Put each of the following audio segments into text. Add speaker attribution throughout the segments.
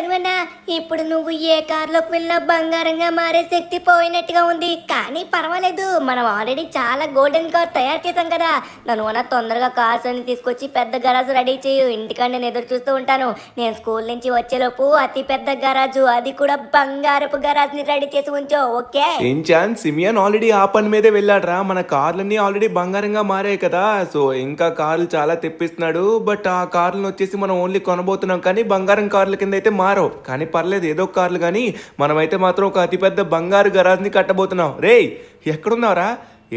Speaker 1: చదివనా ఇప్పుడు నువ్వు ఏ కారులోకి వెళ్ళినా బంగారంగా మారే శక్తి పోయినట్టుగా ఉంది. కానీ పర్వాలేదు, మనం ఆల్రెడీ చాలా గోల్డెన్ కార్ తయారు చేసాం కదా. నన్ను అన్న తొందరగా కార్స్ అన్ని తీసుకొచ్చి పెద్ద గరాజు రెడీ చేయు. ఇంటికాడ నేను ఎదురు చూస్తూ ఉంటాను. నేను స్కూల్ నుంచి వచ్చేలోపు అతి పెద్ద గరాజు, అది కూడా బంగారపు గరాజ్ ని రెడీ చేసి ఉంచో. ఓకే
Speaker 2: ఏంచాన్, సిమియన్ ఆల్రెడీ ఆ పని మీదే వెళ్ళాడ్రా. మన కార్లన్నీ ఆల్రెడీ బంగారంగా మారాయి కదా. సో ఇంకా కార్లు చాలా తెప్పిస్తున్నాడు. బట్ ఆ కార్లను వచ్చేసి మనం ఓన్లీ కొనబోతున్నాం, కానీ బంగారం కార్ల కింద అయితే మారో. కానీ పర్లేదు, ఏదో కార్లు. కానీ మనమైతే మాత్రం ఒక అతిపెద్ద బంగారు గరాజ్ని కట్టబోతున్నాం. రేయ్, ఎక్కడున్నారా?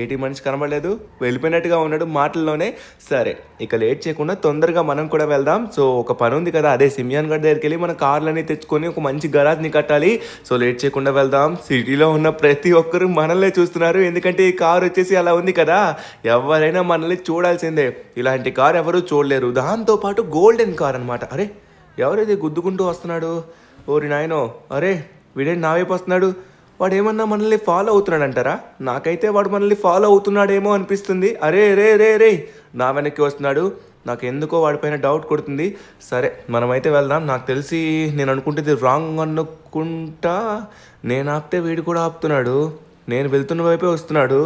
Speaker 2: ఏటి మనిషి కనబడలేదు, వెళ్ళిపోయినట్టుగా ఉన్నాడు మాటల్లోనే. సరే, ఇక లేట్ చేయకుండా తొందరగా మనం కూడా వెళ్దాం. సో ఒక పని ఉంది కదా, అదే సిమియాన్ గడ్ దగ్గరికి వెళ్ళి మన కార్లన్నీ తెచ్చుకొని ఒక మంచి గరాజ్ని కట్టాలి. సో లేట్ చేయకుండా వెళ్దాం. సిటీలో ఉన్న ప్రతి ఒక్కరు మనల్నే చూస్తున్నారు, ఎందుకంటే ఈ కారు వచ్చేసి అలా ఉంది కదా. ఎవరైనా మనల్ని చూడాల్సిందే. ఇలాంటి కారు ఎవరు చూడలేరు. దాంతోపాటు గోల్డెన్ కార్ అనమాట. అరే, ఎవరైతే గుద్దుకుంటూ వస్తున్నాడు? ఓరి నాయనో, అరే వీడేంటి నా వైపు వస్తున్నాడు? వాడు ఏమన్నా మనల్ని ఫాలో అవుతున్నాడు అంటారా? నాకైతే వాడు మనల్ని ఫాలో అవుతున్నాడేమో అనిపిస్తుంది. అరే రే రే రే, నా వెనక్కి వస్తున్నాడు. నాకు ఎందుకో వాడిపైన డౌట్ కొడుతుంది. సరే, మనమైతే వెళ్దాం. నాకు తెలిసి నేను అనుకుంటుంది రాంగ్ అనుకుంటా. నేను ఆపితే వీడు కూడా ఆపుతున్నాడు. నేను వెళ్తున్న వైపే వస్తున్నాడు.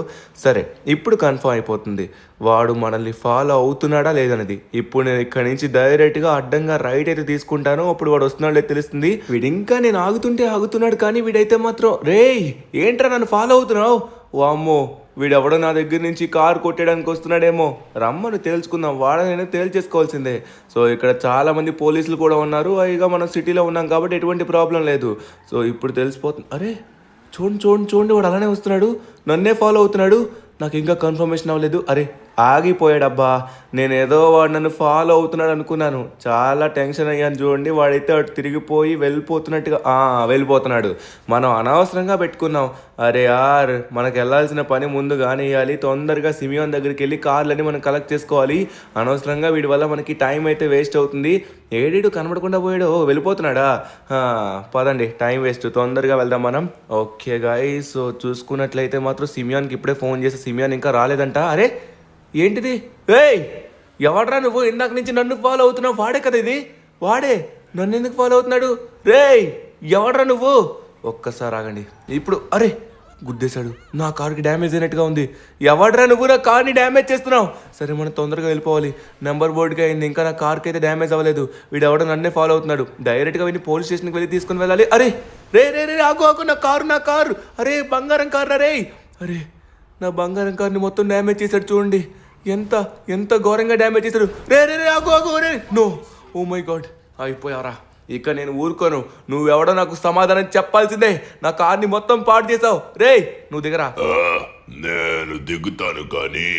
Speaker 2: సరే, ఇప్పుడు కన్ఫర్మ్ అయిపోతుంది వాడు మనల్ని ఫాలో అవుతున్నాడా లేదనేది. ఇప్పుడు నేను ఇక్కడి నుంచి డైరెక్ట్గా అడ్డంగా రైట్ అయితే తీసుకుంటాను. అప్పుడు వాడు వస్తున్నాడే తెలుస్తుంది. వీడు ఇంకా నేను ఆగుతుంటే ఆగుతున్నాడు, కానీ వీడైతే మాత్రం రేయ్ ఏంట్రా నన్ను ఫాలో అవుతున్నావు? వామ్మో, వీడెవడో నా దగ్గర నుంచి కారు కొట్టేయడానికి వస్తున్నాడేమో. రమ్మను తేల్చుకుందాం. వాడనైనా తేల్చేసుకోవాల్సిందే. సో ఇక్కడ చాలా మంది పోలీసులు కూడా ఉన్నారు. ఇక మనం సిటీలో ఉన్నాం కాబట్టి ఎటువంటి ప్రాబ్లం లేదు. సో ఇప్పుడు తెలిసిపోతుంది. అరే చూడండి, వాడు అలానే వస్తున్నాడు, నన్నే ఫాలో అవుతున్నాడు. నాకు ఇంకా కన్ఫర్మేషన్ అవ్వలేదు. అరే ఆగిపోయాడబ్బా. నేనేదో వాడు నన్ను ఫాలో అవుతున్నాడు అనుకున్నాను. చాలా టెన్షన్ అయ్యాను. చూడండి, వాడైతే అటు తిరిగిపోయి వెళ్ళిపోతున్నాడు. మనం అనవసరంగా పెట్టుకున్నాం. అరే యార్, మనకు వెళ్ళాల్సిన పని ముందు కానివ్వాలి. తొందరగా సిమియోన్ దగ్గరికి వెళ్ళి కార్లన్నీ మనం కలెక్ట్ చేసుకోవాలి. అనవసరంగా వీడి వల్ల మనకి టైం అయితే వేస్ట్ అవుతుంది. ఏడేడు కనబడకుండా పోయాడు. వెళ్ళిపోతున్నాడా? పదండి, టైం వేస్ట్, తొందరగా వెళ్దాం మనం. ఓకే గాయ్స్, సో చూసుకున్నట్లయితే మాత్రం సిమియాన్కి ఇప్పుడే ఫోన్ చేసి సిమియాన్ ఇంకా రాలేదంట. అరే ఏంటిది? ఏయ్ ఎవడ్రా నువ్వు? ఇందాక నుంచి నన్ను ఫాలో అవుతున్నావు. వాడే కదా ఇది, వాడే నన్ను ఎందుకు ఫాలో అవుతున్నాడు? రేయ్ ఎవడ్రా నువ్వు? ఒక్కసారి ఆగండి. ఇప్పుడు అరే గుద్దేశాడు. నా కార్కి డ్యామేజ్ అయినట్టుగా ఉంది. ఎవడ్రా నువ్వు నా కార్ని డ్యామేజ్ చేస్తున్నావు? సరే, మనం తొందరగా వెళ్ళిపోవాలి. నెంబర్ బోర్డుకి అయింది, ఇంకా నా కార్కి అయితే డ్యామేజ్ అవ్వలేదు. వీడు ఎవడో నన్నే ఫాలో అవుతున్నాడు. డైరెక్ట్గా వెళ్ళి పోలీస్ స్టేషన్కి వెళ్ళి తీసుకుని వెళ్ళాలి. అరే రే రే రే ఆగు, నా కారు. అరే బంగారం కారు రే. అరే నా బంగారం కార్ని మొత్తం డ్యామేజ్ చేశాడు. చూడండి ఎంత ఘోరంగా డ్యామేజ్ చేశాడు. రే రే రే ఆగు రే. నో, ఓ మై గాడ్, అయిపోయారా? ఇక నేను ఊరుకోను. నువ్వెవడో నాకు సమాధానం చెప్పాల్సిందే. నా కార్ని మొత్తం పాడు చేసావు. రే నువ్వు దిగరా.
Speaker 3: నేను దిగుతాను, కానీ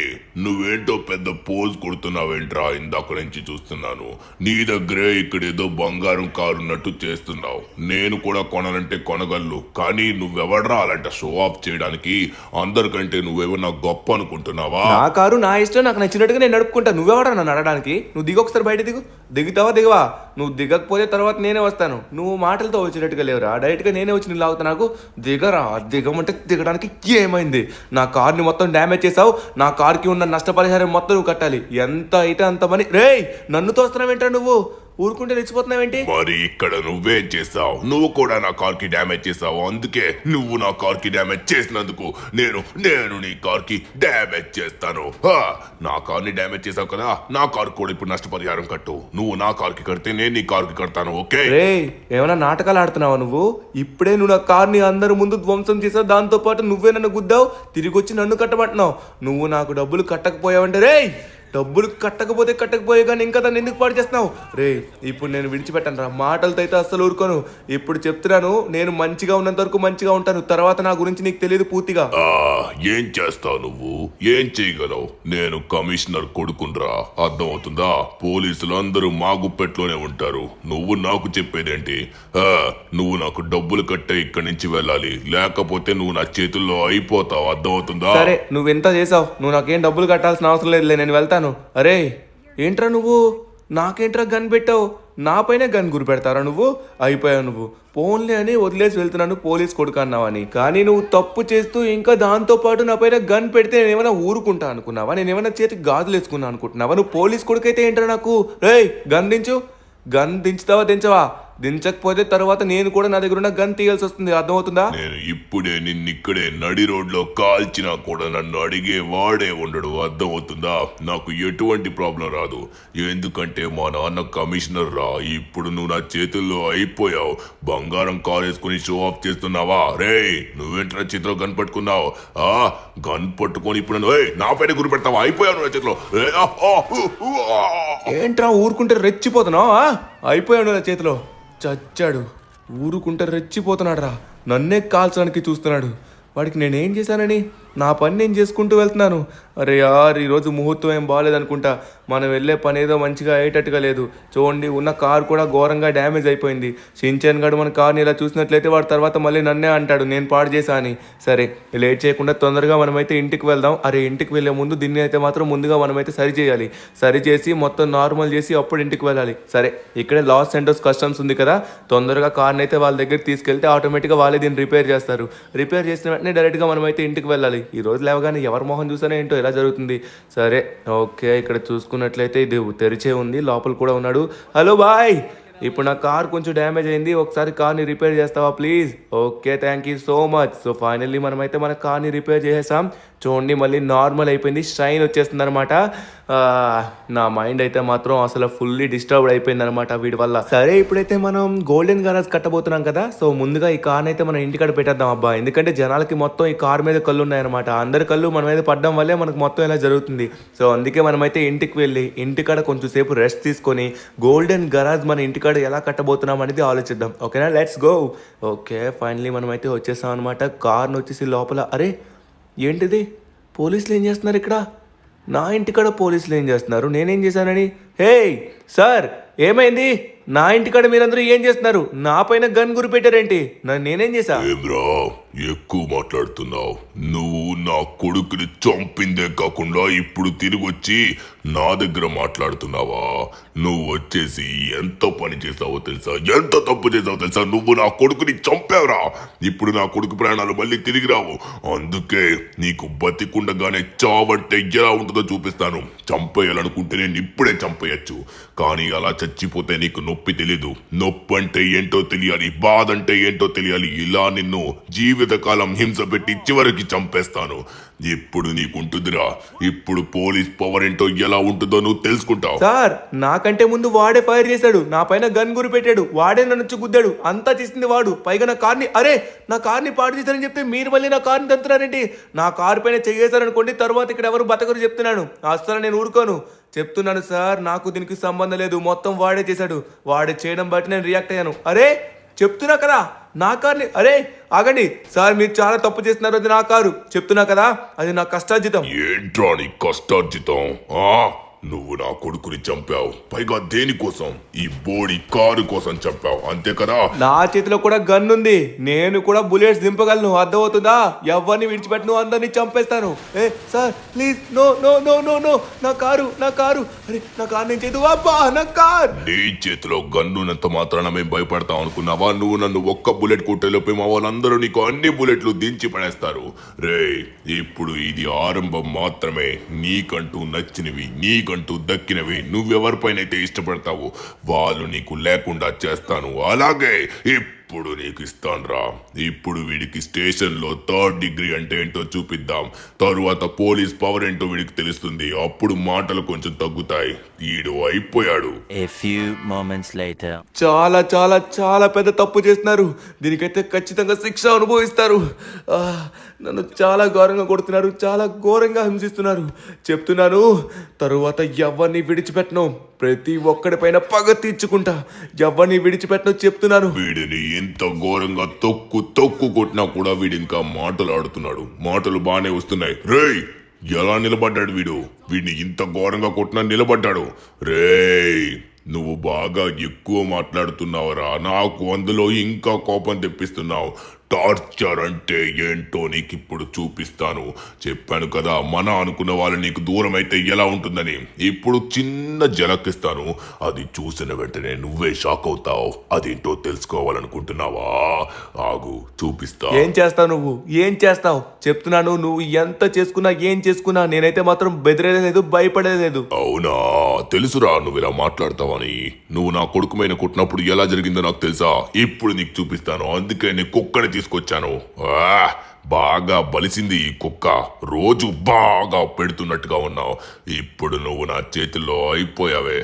Speaker 3: నువ్వేంటో పెద్ద పోజ్ కొడుతున్నావేంట్రా? ఇందాక నుంచి చూస్తున్నాను. నీ దగ్గరే ఇక్కడేదో బంగారం కారు ఉన్నట్టు చేస్తున్నావు. నేను కూడా కొనాలంటే కొనగలను, కానీ నువ్వెవడ్రా అలాంటి షో ఆఫ్ చేయడానికి? అందరికంటే నువ్వేమన్నా గొప్ప అనుకుంటున్నావా?
Speaker 2: నా కారు నా ఇష్టం, నాకు నచ్చినట్టుగా నేను నడుపుకుంటా. నువ్వెవడా నన్ను అడగడానికి? నువ్వు దిగు, ఒకసారి బయట దిగుతావా? నువ్వు దిగకపోతే తర్వాత నేనే వస్తాను. నువ్వు మాటలతో వచ్చేటట్టుగా లేవురా, డైరెక్ట్గా నేనే వచ్చి నీళ్ళు లాగుతా. నాకు దిగరా. దిగమంటే దిగడానికి ఏమైంది? నా కార్ని మొత్తం డ్యామేజ్ చేసావు. నా కార్కి ఉన్న నష్టపరిహారం మొత్తం నువ్వు కట్టాలి. ఎంత అయితే అంత మనీ. రేయ్ నన్ను తోస్తున్నావేంట్రా నువ్వు? ఊరుకుంటే తెచ్చిపోతున్నావేంటి?
Speaker 3: మరి ఇక్కడ నువ్వేం చేసావు? నువ్వు కూడా నా కార్ కి డ్యామేజ్ చేసావు. అందుకే నువ్వు నా కార్ కి డ్యామేజ్ చేసినందుకు నేను నీ కార్ కి డ్యామేజ్ చేస్తాను. నా కార్ ని డ్యామేజ్ చేసావు కదా, నా కార్ కూడా ఇప్పుడు నష్టపరిహారం కట్టు. నువ్వు నా కార్ కి కడితే నేను నీ కార్ కి కడతాను. ఓకే?
Speaker 2: రేయ్ ఏమైనా నాటకాలు ఆడుతున్నావా నువ్వు? ఇప్పుడే నువ్వు నా కార్ని అందరి ముందు ధ్వంసం చేసావు. దాంతో పాటు నువ్వే నన్ను గుద్దావు, తిరిగి వచ్చి నన్ను కట్టమంటున్నావు. నువ్వు నాకు డబ్బులు కట్టకపోయావంటే రేయ్, డబ్బులు కట్టకపోతే కానీ ఇంకా దాన్ని ఎందుకు పాడు చేస్తున్నావు? రే ఇప్పుడు నేను విడిచిపెట్టాను రా. మాటలతో అయితే అస్సలు ఊరుకోను. ఇప్పుడు చెప్తున్నాను, నేను మంచిగా ఉన్నంత వరకు మంచిగా ఉంటాను. తర్వాత నా గురించి నీకు తెలియదు పూర్తిగా.
Speaker 3: ఏం చేస్తావు నువ్వు? ఏం చేయగలవు? నేను కమిషనర్ కొడుకునరా, అర్థమవుతుందా? పోలీసులు అందరూ మా గుప్పెట్లోనే ఉంటారు. నువ్వు నాకు చెప్పేదేంటి? నువ్వు నాకు డబ్బులు కట్టే ఇక్కడి నుంచి వెళ్ళాలి, లేకపోతే నువ్వు నా చేతుల్లో అయిపోతావు. అర్థమవుతుందా?
Speaker 2: సరే, నువ్వు ఎంత చేసావు. నువ్వు నాకేం డబ్బులు కట్టాల్సిన అవసరం లేదు, నేను వెళ్తాను. అరే ఏంట్రా నువ్వు? నాకేంట్రా గన్ పెట్టావు? నా పైన గన్ గురి పెడతారా నువ్వు? అయిపోయావు నువ్వు. పోన్లే అని వదిలేసి వెళ్తున్నాను పోలీస్ కొడుకు అన్నావని. కానీ నువ్వు తప్పు చేస్తూ ఇంకా దాంతో పాటు నా పైన గన్ పెడితే నేనేమైనా ఊరుకుంటా అనుకున్నావా? నేనేమైనా చేతికి గాజులు వేసుకున్నా అనుకుంటున్నావా? నువ్వు పోలీస్ కొడుకు అయితే ఏంట్రా నాకు? రేయ్ గన్ దించు. గన్ దించుతావా దించవా? దించకపోతే తర్వాత నేను కూడా నా దగ్గర ఉన్న గన్ తీయాల్సి వస్తుంది, అర్థమవుతుందా?
Speaker 3: నేను ఇప్పుడే నిన్నిక్కడే నడి రోడ్లో కాల్చినా కూడా నన్ను అడిగే వాడే ఉండడు, అర్థమవుతుందా? నాకు ఎటువంటి ప్రాబ్లం రాదు, ఎందుకంటే మా నాన్న కమిషనర్ రా. ఇప్పుడు నువ్వు నా చేతుల్లో అయిపోయావు. బంగారం కార్ వేసుకుని షో ఆఫ్ చేస్తున్నావా? రే నువ్వేంట్రా చేతిలో గన్ పట్టుకున్నావు? గన్ పట్టుకొని ఇప్పుడు నా పైన గురి పెడతావా? అయిపోయావు నా చేతిలో.
Speaker 2: ఏంట్రా ఊరుకుంటే రెచ్చిపోతున్నావు? అయిపోయాడు నా చేతిలో. చచ్చాడు. ఊరుకుంటే రెచ్చిపోతున్నాడు రా, నన్నే కాల్చడానికి చూస్తున్నాడు. వాడికి నేనేం చేశానని? నా పని నేను చేసుకుంటూ వెళ్తున్నాను. అరే యార్, ఈరోజు ముహూర్తం ఏం బాగాలేదనుకుంటా. మనం వెళ్ళే పని ఏదో మంచిగా అయ్యేటట్టుగా లేదు. చూడండి, ఉన్న కార్ కూడా ఘోరంగా డ్యామేజ్ అయిపోయింది. షిన్చాన్ గడు మన కార్ని ఇలా చూసినట్లయితే వాడు తర్వాత మళ్ళీ నన్నే అంటాడు నేను పాడు చేశా అని. సరే, లేట్ చేయకుండా తొందరగా మనమైతే ఇంటికి వెళ్దాం. అరే ఇంటికి వెళ్ళే ముందు దీన్ని అయితే మాత్రం ముందుగా మనమైతే సరి చేయాలి. సరి చేసి మొత్తం నార్మల్ చేసి అప్పుడు ఇంటికి వెళ్ళాలి. సరే, ఇక్కడే లాస్ సెంటర్స్ కస్టమ్స్ ఉంది కదా, తొందరగా కార్ని అయితే వాళ్ళ దగ్గరికి తీసుకెళ్తే ఆటోమేటిక్గా వాళ్ళే దీన్ని రిపేర్ చేస్తారు. రిపేర్ చేసిన వెంటనే డైరెక్ట్గా మనమైతే ఇంటికి వెళ్ళాలి. ఈ రోజు లేవగానే ఎవరి మొహం చూసానే ఏంటో ఇలా జరుగుతుంది. సరే ఓకే, ఇక్కడ చూసుకున్నట్లయితే ఇది తెరిచే ఉంది, లోపల కూడా ఉన్నాడు. హలో బాయ్, ఇప్పుడు నా కార్ కొంచెం డ్యామేజ్ అయింది, ఒకసారి కార్ని రిపేర్ చేస్తావా please? Okay, thank you so much. So finally మనమైతే మన కార్ని రిపేర్ చేసేసాం. చూడండి, మళ్ళీ నార్మల్ అయిపోయింది, షైన్ వచ్చేస్తుంది అనమాట. నా మైండ్ అయితే మాత్రం అసలు ఫుల్లీ డిస్టర్బ్డ్ అయిపోయింది అనమాట వీడి వల్ల. సరే, ఇప్పుడైతే మనం గోల్డెన్ గరాజ్ కట్టబోతున్నాం కదా, సో ముందుగా ఈ కార్ని అయితే మనం ఇంటికాడ పెట్టేద్దాం అబ్బా. ఎందుకంటే జనాలకి మొత్తం ఈ కార్ మీద కళ్ళు ఉన్నాయన్నమాట. అందరి కళ్ళు మన మీద పడడం వల్లే మనకు మొత్తం ఇలా జరుగుతుంది. సో అందుకే మనమైతే ఇంటికి వెళ్ళి ఇంటికాడ కొంచెం సేపు రెస్ట్ తీసుకొని గోల్డెన్ గరాజ్ మన ఇంటికాడ ఎలా కట్టబోతున్నాం అనేది ఆలోచిద్దాం. ఓకేనా, లెట్స్ గో. ఓకే, ఫైనలీ మనమైతే వచ్చేసాం అనమాట. కార్ని వచ్చేసి లోపల, అరే ఏంటిది, పోలీసులు ఏం చేస్తున్నారు ఇక్కడ? నా ఇంటికాడ పోలీసులు ఏం చేస్తున్నారు? నేనేం చేశానని? హే సార్, ఏమైంది? నా ఇంటికాడ మీరందరూ ఏం చేస్తున్నారు? నా పైన గన్ గురి పెట్టారేంటి? నేనేం చేశా?
Speaker 3: ఏమ్రా ఎక్కువ మాట్లాడుతున్నావు? నువ్వు నా కొడుకుని చంపిందే కాకుండా ఇప్పుడు తిరిగి వచ్చి నా దగ్గర మాట్లాడుతున్నావా? నువ్వు వచ్చేసి ఎంత పని చేసావో తెలుసా? ఎంత తప్పు చేసావో తెలుసా? నువ్వు నా కొడుకుని చంపావురా. ఇప్పుడు నా కొడుకు ప్రాణాలు మళ్ళీ తిరిగి రావు. అందుకే నీకు బతికుండగానే చావంటే ఎలా ఉంటుందో చూపిస్తాను. చంపేయాలనుకుంటే నేను ఇప్పుడే చంపేయచ్చు, కానీ అలా చచ్చిపోతే నీకు నొప్పి తెలీదు. నొప్పి అంటే ఏంటో తెలియాలి, బాధ అంటే ఏంటో తెలియాలి. ఇలా నిన్ను జీవితకాలం హింస పెట్టి చివరికి చంపేస్తాను. ఇప్పుడు నీకుంటుందిరా. ఇప్పుడు పోలీస్ పవర్ ఏంటో ఎలా ఉంటుందో నువ్వు తెలుసుకుంటావు.
Speaker 2: సార్, నాకంటే ముందు వాడే ఫైర్ చేశాడు, నా పైన గన్ గురి పెట్టాడు, వాడే నన్ను గుద్దాడు, అంతా చేసింది వాడు. పైగా నా కార్ని, అరే నా కార్ని పాడు చేశారని చెప్తే మీరు మళ్ళీ నా కార్ని తంతున్నారండి. నా కారు పైన చేసారనుకోండి, తర్వాత ఇక్కడ ఎవరు బతకరు చెప్తున్నాను. అస్సలు నేను ఊరుకోను, చెప్తున్నాను సార్. నాకు దీనికి సంబంధం లేదు, మొత్తం వాడే చేశాడు. వాడే చేయడం బట్టి నేను రియాక్ట్ అయ్యాను. అరే చెప్తున్నా కదా, నా కార్ని, అరే ఆగండి సార్, మీరు చాలా తప్పు చేస్తున్నారు. అది నా కారు, చెప్తున్నా కదా, అది నా కష్టార్జితం.
Speaker 3: ఏంట్రా నీ కష్టార్జితం? నువ్వు నా కొడుకుని చంపావు, పైగా దేనికోసం? ఈ బోడి కారు కోసం చంపావు, అంతే కదా?
Speaker 2: నా చేతిలో కూడా గన్ ఉంది, నేను కూడా బుల్లెట్స్ దింపగలను, అర్థమవుతుందా? ఎవరిని విడిచిపెట్టను, అందరినీ చంపేస్తాను. ఏ sir please, no no no no no, నా కారు, నా కారు, అరే నా కారు నేను చేతు, అబ్బా నా కార్.
Speaker 3: నీ చేతిలో గన్నున్నంత మాత్రాన మేము భయపడతాం అనుకున్నావా? నువ్వు నన్ను ఒక్క బుల్లెట్ కొట్టేలోపే మా వాళ్ళందరూ నీకు అన్ని బుల్లెట్లు దించి పడేస్తారు. రే ఇప్పుడు ఇది ఆరంభం మాత్రమే. నీకంటూ నచ్చినవి, నీకంటూ దక్కినవి నువ్వెవరిపైనైతే ఇష్టపడతావో వాళ్ళు నీకు లేకుండా చేస్తాను. అలాగే ఇప్పుడు నీకు ఇస్తానురా. ఇప్పుడు వీడికి స్టేషన్లో 3rd డిగ్రీ అంటే ఏంటో చూపిద్దాం. తరువాత పోలీస్ పవర్ ఏంటో వీడికి తెలుస్తుంది. అప్పుడు మాటలు కొంచెం తగ్గుతాయి. వీడు అయిపోయాడు.
Speaker 4: A few moments later.
Speaker 2: చాలా చాలా చాలా పెద్ద తప్పు చేస్తున్నారు, దీనికైతే ఖచ్చితంగా శిక్ష అనుభవిస్తారు. నన్ను చాలా ఘోరంగా కొడుతున్నారు, చాలా ఘోరంగా హింసిస్తున్నారు. చెప్తున్నాను, తరువాత ఎవరిని విడిచిపెట్టను. ప్రతి ఒక్కడిపైన పగ తీర్చుకుంటా, ఎవరిని విడిచిపెట్టను చెప్తున్నాను.
Speaker 3: వీడిని ఎంత ఘోరంగా తొక్కు కొట్టినా కూడా వీడు ఇంకా మాటలు ఆడుతున్నాడు. మాటలు బాగానే వస్తున్నాయి. రేయ్ ఎలా నిలబడ్డాడు వీడు? వీడిని ఇంత ఘోరంగా కొట్టినా నిలబడ్డాడు. రేయ్ నువ్వు బాగా ఎక్కువ మాట్లాడుతున్నావురా, నాకు అందులో ఇంకా కోపం తెప్పిస్తున్నావు. టార్చర్ అంటే ఏంటో నీకు ఇప్పుడు చూపిస్తాను. చెప్పాను కదా, మన అనుకున్న వాళ్ళు నీకు దూరం అయితే ఎలా ఉంటుందని. ఇప్పుడు చిన్న జలకిస్తాను, అది చూసిన వెంటనే నువ్వే షాక్ అవుతావు. అదేంటో తెలుసుకోవాలనుకుంటున్నావా? ఆగు, చూపిస్తా.
Speaker 2: ఏం చేస్తావు నువ్వు? ఏం చేస్తావు? చెప్తున్నాను, నువ్వు ఎంత చేసుకున్నా ఏం చేసుకున్నా నేనైతే మాత్రం బెదిరేలేదు, భయపడలేదు.
Speaker 3: అవునా, తెలుసురా నువ్వు ఇలా మాట్లాడతావని. నువ్వు నా కొడుకు మీద కొట్టినప్పుడు ఎలా జరిగిందో నాకు తెలుసా. ఇప్పుడు నీకు చూపిస్తాను. అందుకే నీ కుక్కని తీసుకొచ్చాను. బాగా బలిసింది ఈ కుక్క. రోజు బాగా పెడుతున్నట్టుగా ఉన్నావు. ఇప్పుడు నువ్వు నా చేతుల్లో అయిపోయావే.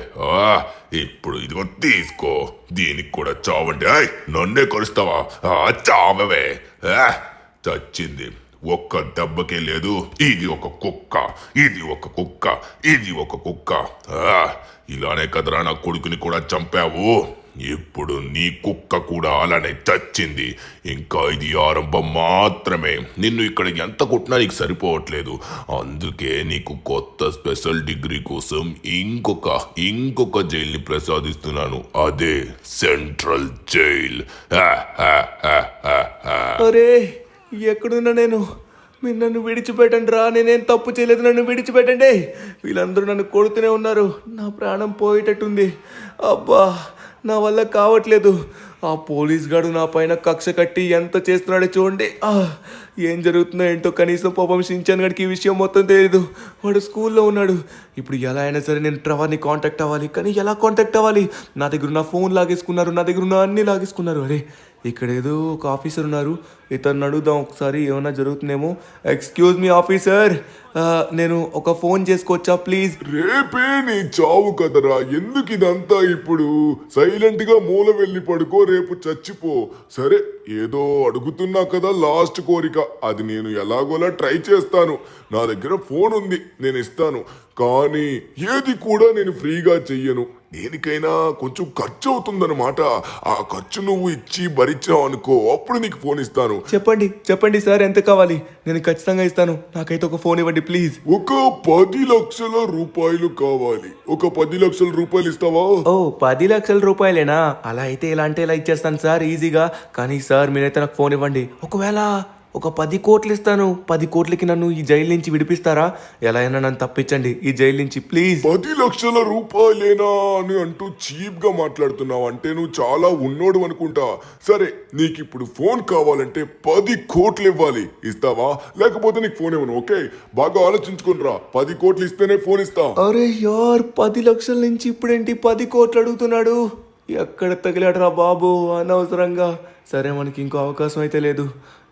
Speaker 3: ఇప్పుడు ఇదిగో తీసుకో. దీనికి కూడా చావండి. నన్నే కరుస్తావా? చావవే. చచ్చింది. ఒక్క దెబ్బకే లేదు. ఇది ఒక కుక్క, ఇది ఒక కుక్క, ఇది ఒక కుక్క. ఇలానే కదరా నా కొడుకుని కూడా చంపావు. ఇప్పుడు నీ కుక్క కూడా అలానే చచ్చింది. ఇంకా ఇది ఆరంభం మాత్రమే. నిన్ను ఇక్కడ ఎంత కొట్టినా నీకు సరిపోవట్లేదు. అందుకే నీకు కొత్త స్పెషల్ డిగ్రీ కోసం ఇంకొక జైల్ని ప్రసాదిస్తున్నాను. అదే సెంట్రల్ జైల్.
Speaker 2: అరే, ఎక్కడున్నా నేను? మీరు నన్ను విడిచిపెట్టండి రా. నేనేం తప్పు చేయలేదు, నన్ను విడిచిపెట్టండి. వీళ్ళందరూ నన్ను కొడుతూనే ఉన్నారు. నా ప్రాణం పోయేటట్టుంది. అబ్బా, నా వల్ల కావట్లేదు. ఆ పోలీస్ గాడు నా పైన కక్ష కట్టి ఎంత చేస్తున్నాడో చూడండి. ఏం జరుగుతుందో ఏంటో. కనీసం పాపం షించాన్ గడికి ఈ విషయం మొత్తం తెలియదు. వాడు స్కూల్లో ఉన్నాడు. ఇప్పుడు ఎలా అయినా సరే నేను ట్రెవర్ని కాంటాక్ట్ అవ్వాలి. కానీ ఎలా కాంటాక్ట్ అవ్వాలి? నా దగ్గర ఉన్న ఫోన్ లాగేసుకున్నారు, నా దగ్గర ఉన్న అన్నీ లాగేసుకున్నారు. అరే, ఇక్కడ ఏదో ఒక ఆఫీసర్ ఉన్నారు. ఇతను అడుగుదాం ఒకసారి, ఏమైనా జరుగుతుందేమో. ఎక్స్క్యూజ్ మీ ఆఫీసర్, నేను ఒక ఫోన్ చేసుకోవచ్చా ప్లీజ్?
Speaker 5: రేపే నీ చావు కదరా, ఎందుకు ఇదంతా ఇప్పుడు? సైలెంట్ గా మూల వెళ్ళి పడుకో, రేపు చచ్చిపో. సరే, ఏదో అడుగుతున్నా కదా, లాస్ట్ కోరిక. అది నేను ఎలాగోలా ట్రై చేస్తాను. నా దగ్గర ఫోన్ ఉంది, నేను ఇస్తాను. కానీ ఏది కూడా నేను ఫ్రీగా చెయ్యను. దేనికైనా కొంచెం ఖర్చు అవుతుందన్నమాట. ఆ ఖర్చు నువ్వు ఇచ్చి భరించావు అనుకో, అప్పుడు నీకు ఫోన్ ఇస్తాను.
Speaker 2: చెప్పండి చెప్పండి సార్, ఎంత కావాలి? నేను ఖచ్చితంగా ఇస్తాను. నాకైతే ఒక ఫోన్ ఇవ్వండి ప్లీజ్.
Speaker 5: ఒక 10 లక్షల రూపాయలు కావాలి. ఒక 10 లక్షల రూపాయలు ఇస్తావా?
Speaker 2: ఓ, 10 లక్షల రూపాయలేనా? అలా అయితే ఇలా అంటే ఇలా ఇచ్చేస్తాను సార్, ఈజీగా. కానీ సార్, మీరైతే నాకు ఫోన్ ఇవ్వండి. ఒకవేళ ఒక 10 కోట్లు ఇస్తాను. 10 కోట్లకి నన్ను ఈ జైలు నుంచి విడిపిస్తారా? ఎలా అయినా నన్ను తప్పించండి ఈ జైలు నుంచి ప్లీజ్.
Speaker 5: 10 లక్షల రూపాయలేనా అని అంటూ చీప్ గా మాట్లాడుతున్నావు అంటే నువ్వు చాలా ఉన్నోడు అనుకుంటా. సరే, నీకు ఇప్పుడు ఫోన్ కావాలంటే 10 కోట్లు ఇవ్వాలి. ఇస్తావా? లేకపోతే నీకు ఫోన్ ఇవ్వను. ఓకే, బాగా ఆలోచించుకునిరా. 10 కోట్లు ఇస్తేనే ఫోన్ ఇస్తా.
Speaker 2: అరే యార్, 10 లక్షల నుంచి ఇప్పుడేంటి 10 కోట్లు అడుగుతున్నాడు? ఎక్కడ తగిలాడరా బాబు అనవసరంగా. సరే, మనకి ఇంకో అవకాశం అయితే లేదు.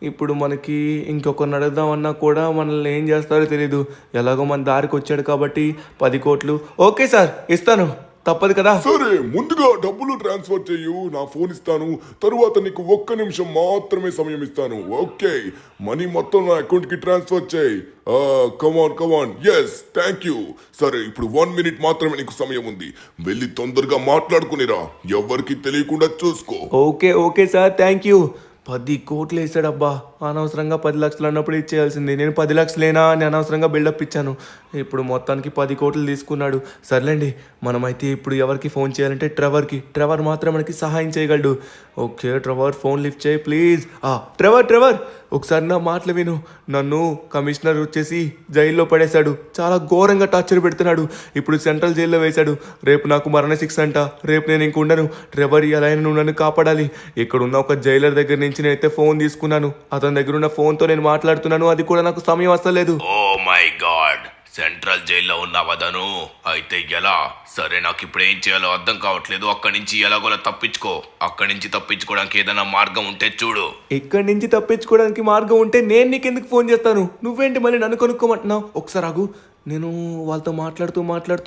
Speaker 2: ఇప్పుడు మనకి ఇంకొకరిని అడుగుదామన్నా కూడా మనల్ని ఏం చేస్తారో తెలీదు. ఎలాగో మన దారికి వచ్చాడు కాబట్టి 10 కోట్లు ఓకే సార్, ఇస్తాను. తప్పదు కదా.
Speaker 5: సరే, ముందుగా డబ్బులు ట్రాన్స్ఫర్ చెయ్యు, నా ఫోన్ ఇస్తాను. తరువాత నీకు 1 నిమిషం మాత్రమే సమయం ఇస్తాను. ఓకే, మనీ మొత్తం నా అకౌంట్ కి ట్రాన్స్ఫర్ చేయి. కమాన్. Yes, thank you. సరే, ఇప్పుడు 1 మినిట్ మాత్రమే నీకు సమయం ఉంది. వెళ్ళి తొందరగా మాట్లాడుకునిరా. ఎవరికి తెలియకుండా చూసుకో.
Speaker 2: Okay sir, thank you. 10 కోట్లు వేసాడబ్బా. అనవసరంగా 10 లక్షలు అన్నప్పుడు ఇచ్చేయాల్సింది. నేను 10 లక్షలేనా అని అనవసరంగా బిల్డప్ ఇచ్చాను. ఇప్పుడు మొత్తానికి 10 కోట్లు తీసుకున్నాడు. సర్లేండి, మనమైతే ఇప్పుడు ఎవరికి ఫోన్ చేయాలంటే ట్రెవర్ మాత్రం మనకి సహాయం చేయగలడు. ఓకే ట్రెవర్, ఫోన్ లిఫ్ట్ చేయి ప్లీజ్. ట్రెవర్, ఒకసారి నా మాటలు విను. నన్ను కమిషనర్ వచ్చేసి జైల్లో పడేశాడు. చాలా ఘోరంగా టార్చర్ పెడుతున్నాడు. ఇప్పుడు సెంట్రల్ జైల్లో వేశాడు. రేపు నాకు మరణశిక్ష అంట. రేపు నేను ఇంక ఉండను. ట్రెవర్, ఎలా అయినా నువ్వు నన్ను కాపాడాలి. ఇక్కడున్న ఒక జైలర్ దగ్గర నుంచి నేనైతే ఫోన్ తీసుకున్నాను. అతని దగ్గర ఉన్న ఫోన్తో నేను మాట్లాడుతున్నాను. అది కూడా నాకు సమయం వస్తలేదు.
Speaker 3: ఓ మై గాడ్, సెంట్రల్ జైల్లో ఉన్నావదను? అయితే ఎలా? సరే, నాకు ఇప్పుడు ఏం చేయాలో అర్థం కావట్లేదు. అక్కడి నుంచి ఎలాగోలా తప్పించుకో. అక్కడి నుంచి తప్పించుకోవడానికి ఏదైనా మార్గం ఉంటే చూడు.
Speaker 2: ఇక్కడి నుంచి తప్పించుకోవడానికి మార్గం ఉంటే నేను నీకెందుకు ఫోన్ చేస్తాను? నువ్వేంటి మళ్ళీ నన్ను కొనుక్కోమంటున్నావు? ఒకసారి ఆగు. నేను వాళ్ళతో మాట్లాడుతూ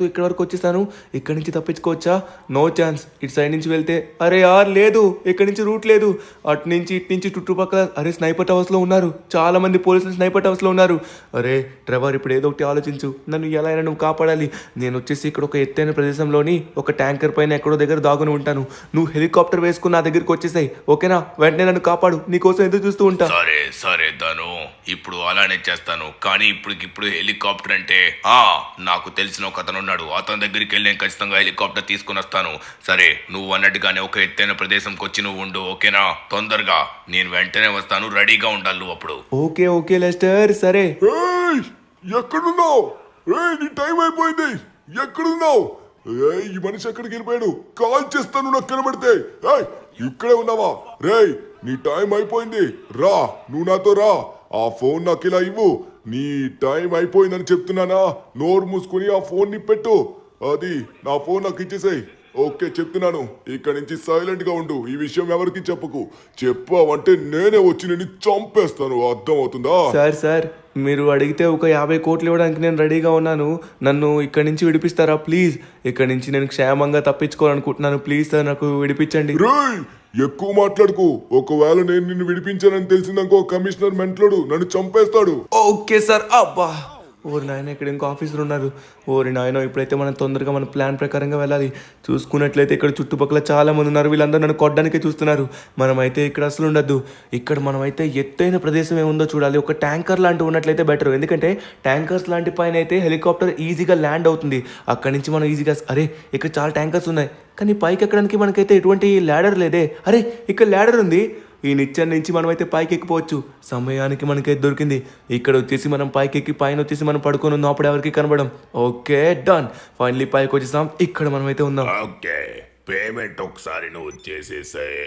Speaker 2: ఇక్కడి వరకు వచ్చేసాను. ఇక్కడి నుంచి తప్పించుకోవచ్చా? No chance. ఇటు సైడ్ నుంచి వెళ్తే అరే యార్ లేదు, ఇక్కడి నుంచి రూట్ లేదు. అటు నుంచి ఇటు నుంచి చుట్టుపక్కల అరే స్నైపర్ టవర్స్లో ఉన్నారు. చాలా మంది పోలీసులు స్నైపర్ టవర్స్లో ఉన్నారు. అరే ట్రెవర్, ఇప్పుడు ఏదో ఒకటి ఆలోచించు. నన్ను ఎలా అయినా నువ్వు కాపాడాలి. నేను వచ్చేసి ఇక్కడ ఒక ఎత్తైన ప్రదేశంలోని ఒక ట్యాంకర్ పైన ఎక్కడో దగ్గర దాగుని ఉంటాను. నువ్వు హెలికాప్టర్ వేసుకుని నా దగ్గరికి వచ్చేసాయి. ఓకేనా? వెంటనే నన్ను కాపాడు. నీకోసం ఎదురు చూస్తూ ఉంటా.
Speaker 3: సరే ధను, ఇప్పుడు అలానే చేస్తాను. కానీ ఇప్పుడు హెలికాప్టర్ అంటే నాకు తెలిసిన ఒక అతను ఉన్నాడు. అతని దగ్గరికి వెళ్ళి నేను ఖచ్చితంగా హెలికాప్టర్ తీసుకుని వస్తాను. సరే, నువ్వు అన్నట్టుగానే ఒక ఎత్తైన ప్రదేశంకి వచ్చి నువ్వు ఉండు, ఓకేనా? తొందరగా నేను వెంటనే వస్తాను, రెడీగా ఉండాలి నువ్వు అప్పుడు.
Speaker 2: ఓకే ఓకే లెస్టర్, సరే.
Speaker 5: ఏయ్, ఎక్కడున్నావు? నీ టైం అయిపోయింది. ఎక్కడున్నావు? ఈ మనిషి ఎక్కడికి వెళ్ళిపోయాడు? కాల్ చేస్తాను నాకు కనబడితే. ఇక్కడే ఉన్నావా? రేయ్, నీ టైం అయిపోయింది, రా, నువ్వు నాతో రా. ఆ ఫోన్ నాకు ఇలా ఇవ్వు. నీ టైం అయిపోయిందని చెప్తున్నానా? నోరు మూసుకుని ఆ ఫోన్ ని పెట్టు. అది నా ఫోన్ నాకు ఇచ్చేసాయి. ఓకే, చెప్తున్నాను, ఇక్కడ నుంచి సైలెంట్ గా ఉండు. ఈ విషయం ఎవరికి చెప్పకు. చెప్పావంటే నేనే వచ్చి నేను చంపేస్తాను. అర్థం అవుతుందా?
Speaker 2: సార్ మీరు అడిగితే ఒక 50 కోట్లు ఇవ్వడానికి నేను రెడీగా ఉన్నాను. నన్ను ఇక్కడి నుంచి విడిపిస్తారా ప్లీజ్? ఇక్కడి నుంచి నేను క్షేమంగా తప్పించుకోవాలనుకుంటున్నాను. ప్లీజ్ సార్, నాకు విడిపించండి.
Speaker 5: రేయ్, ఎక్కువ మాట్లాడుకు. ఒకవేళ నేను నిన్ను విడిపించానని తెలిసిందనుకో, కమిషనర్ మెంట్లోడు నన్ను చంపేస్తాడు.
Speaker 2: Okay sir. అబ్బా, ఓరి నాయన, ఇక్కడ ఇంకో ఆఫీసర్ ఉన్నారు. ఓరి నాయన, ఇప్పుడైతే మనం తొందరగా మన ప్లాన్ ప్రకారంగా వెళ్ళాలి. చూసుకున్నట్లయితే ఇక్కడ చుట్టుపక్కల చాలా మంది ఉన్నారు. వీళ్ళందరూ నన్ను కొట్టడానికే చూస్తున్నారు. మనమైతే ఇక్కడ అసలు ఉండద్దు. ఇక్కడ మనమైతే ఎత్తైన ప్రదేశం ఏముందో చూడాలి. ఒక ట్యాంకర్ లాంటివి ఉన్నట్లయితే బెటర్. ఎందుకంటే ట్యాంకర్స్ లాంటి పైన అయితే హెలికాప్టర్ ఈజీగా ల్యాండ్ అవుతుంది. అక్కడి నుంచి మనం ఈజీగా, అరే ఇక్కడ చాలా ట్యాంకర్స్ ఉన్నాయి, కానీ పైకి ఎక్కడానికి మనకైతే ఎటువంటి ల్యాడర్ లేదే. అరే ఇక్కడ ల్యాడర్ ఉంది. ఈ నిచ్చెన నుంచి మనమైతే పైకి ఎక్కిపోవచ్చు. సమయానికి మనకైతే దొరికింది. ఇక్కడ వచ్చేసి మనం పైకి ఎక్కి పైన వచ్చేసి మనం పడుకొని ఉందాం. అప్పుడు ఎవరికి కనబడం. Okay, done. ఫైనలీ పైకి వచ్చేసాం. ఇక్కడ మనమైతే ఉందాం.
Speaker 3: ఓకే, పేమెంట్ ఒకసారి నువ్వు చేసేసాయి.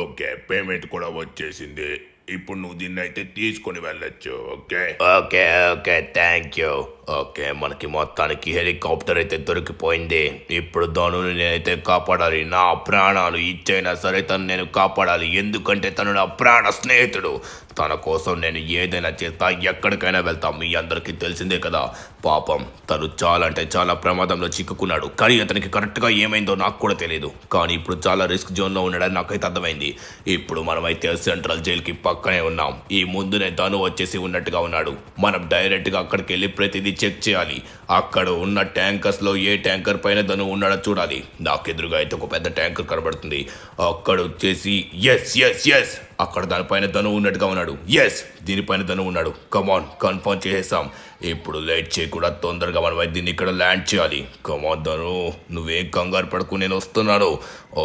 Speaker 3: ఓకే, పేమెంట్ కూడా వచ్చేసింది. ఇప్పుడు నువ్వు దీన్ని అయితే తీసుకొని వెళ్ళొచ్చు. Okay okay okay, thank you. Okay, మనకి మొత్తానికి హెలికాప్టర్ అయితే దొరికిపోయింది. ఇప్పుడు ధనుని నేనైతే కాపాడాలి. నా ప్రాణాలు ఇచ్చైనా సరే తను నేను కాపాడాలి. ఎందుకంటే తను నా ప్రాణ స్నేహితుడు. తన కోసం నేను ఏదైనా చేస్తా, ఎక్కడికైనా వెళ్తా. మీ అందరికీ తెలిసిందే కదా. పాపం తను చాలా అంటే చాలా ప్రమాదంలో చిక్కుకున్నాడు. కానీ అతనికి కరెక్ట్గా ఏమైందో నాకు కూడా తెలియదు. కానీ ఇప్పుడు చాలా రిస్క్ జోన్లో ఉన్నాడని నాకైతే అర్థమైంది. ఇప్పుడు మనమైతే సెంట్రల్ జైలుకి పక్కనే ఉన్నాం. ఈ ముందునే తను వచ్చేసి ఉన్నట్టుగా ఉన్నాడు. మనం డైరెక్ట్గా అక్కడికి వెళ్ళి ప్రతిదీ చెక్ చేయాలి. అక్కడ ఉన్న ట్యాంకర్స్ లో ఏ ట్యాంకర్ పైన తను ఉన్నాడో చూడాలి. నాకెదురుగా అయితే ఒక పెద్ద ట్యాంకర్ కనబడుతుంది. అక్కడ వచ్చేసి ఎస్ అక్కడ దానిపైన తను ఉన్నట్టుగా ఉన్నాడు. ఎస్, దీనిపైన తను ఉన్నాడు. కమాన్, కన్ఫర్మ్ చేసేసాం. ఇప్పుడు లేట్ చేయకుండా తొందరగా మనం దీన్ని ఇక్కడ ల్యాండ్ చేయాలి. కమాన్ ధను, నువ్వేం కంగారు పడకు, నేను వస్తున్నాను.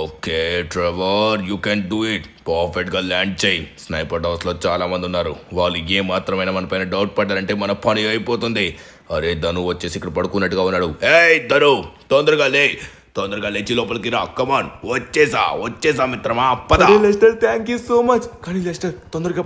Speaker 3: Okay Trevor, you can do it. పర్ఫెక్ట్గా ల్యాండ్ చేయి. స్నైపర్ హౌస్లో చాలా మంది ఉన్నారు. వాళ్ళు ఏ మాత్రమైనా మన పైన డౌట్ పడ్డారంటే మన పని అయిపోతుంది. అరే ధను వచ్చేసి ఇక్కడ పడుకున్నట్టుగా ఉన్నాడు. ఏయ్ ధను, తొందరగా లేచి లోపలికి రా. కమాన్, వచ్చేసా మిత్రమా, పద.
Speaker 2: Lester, thank you so much. కానీ లెస్టర్, తొందరగా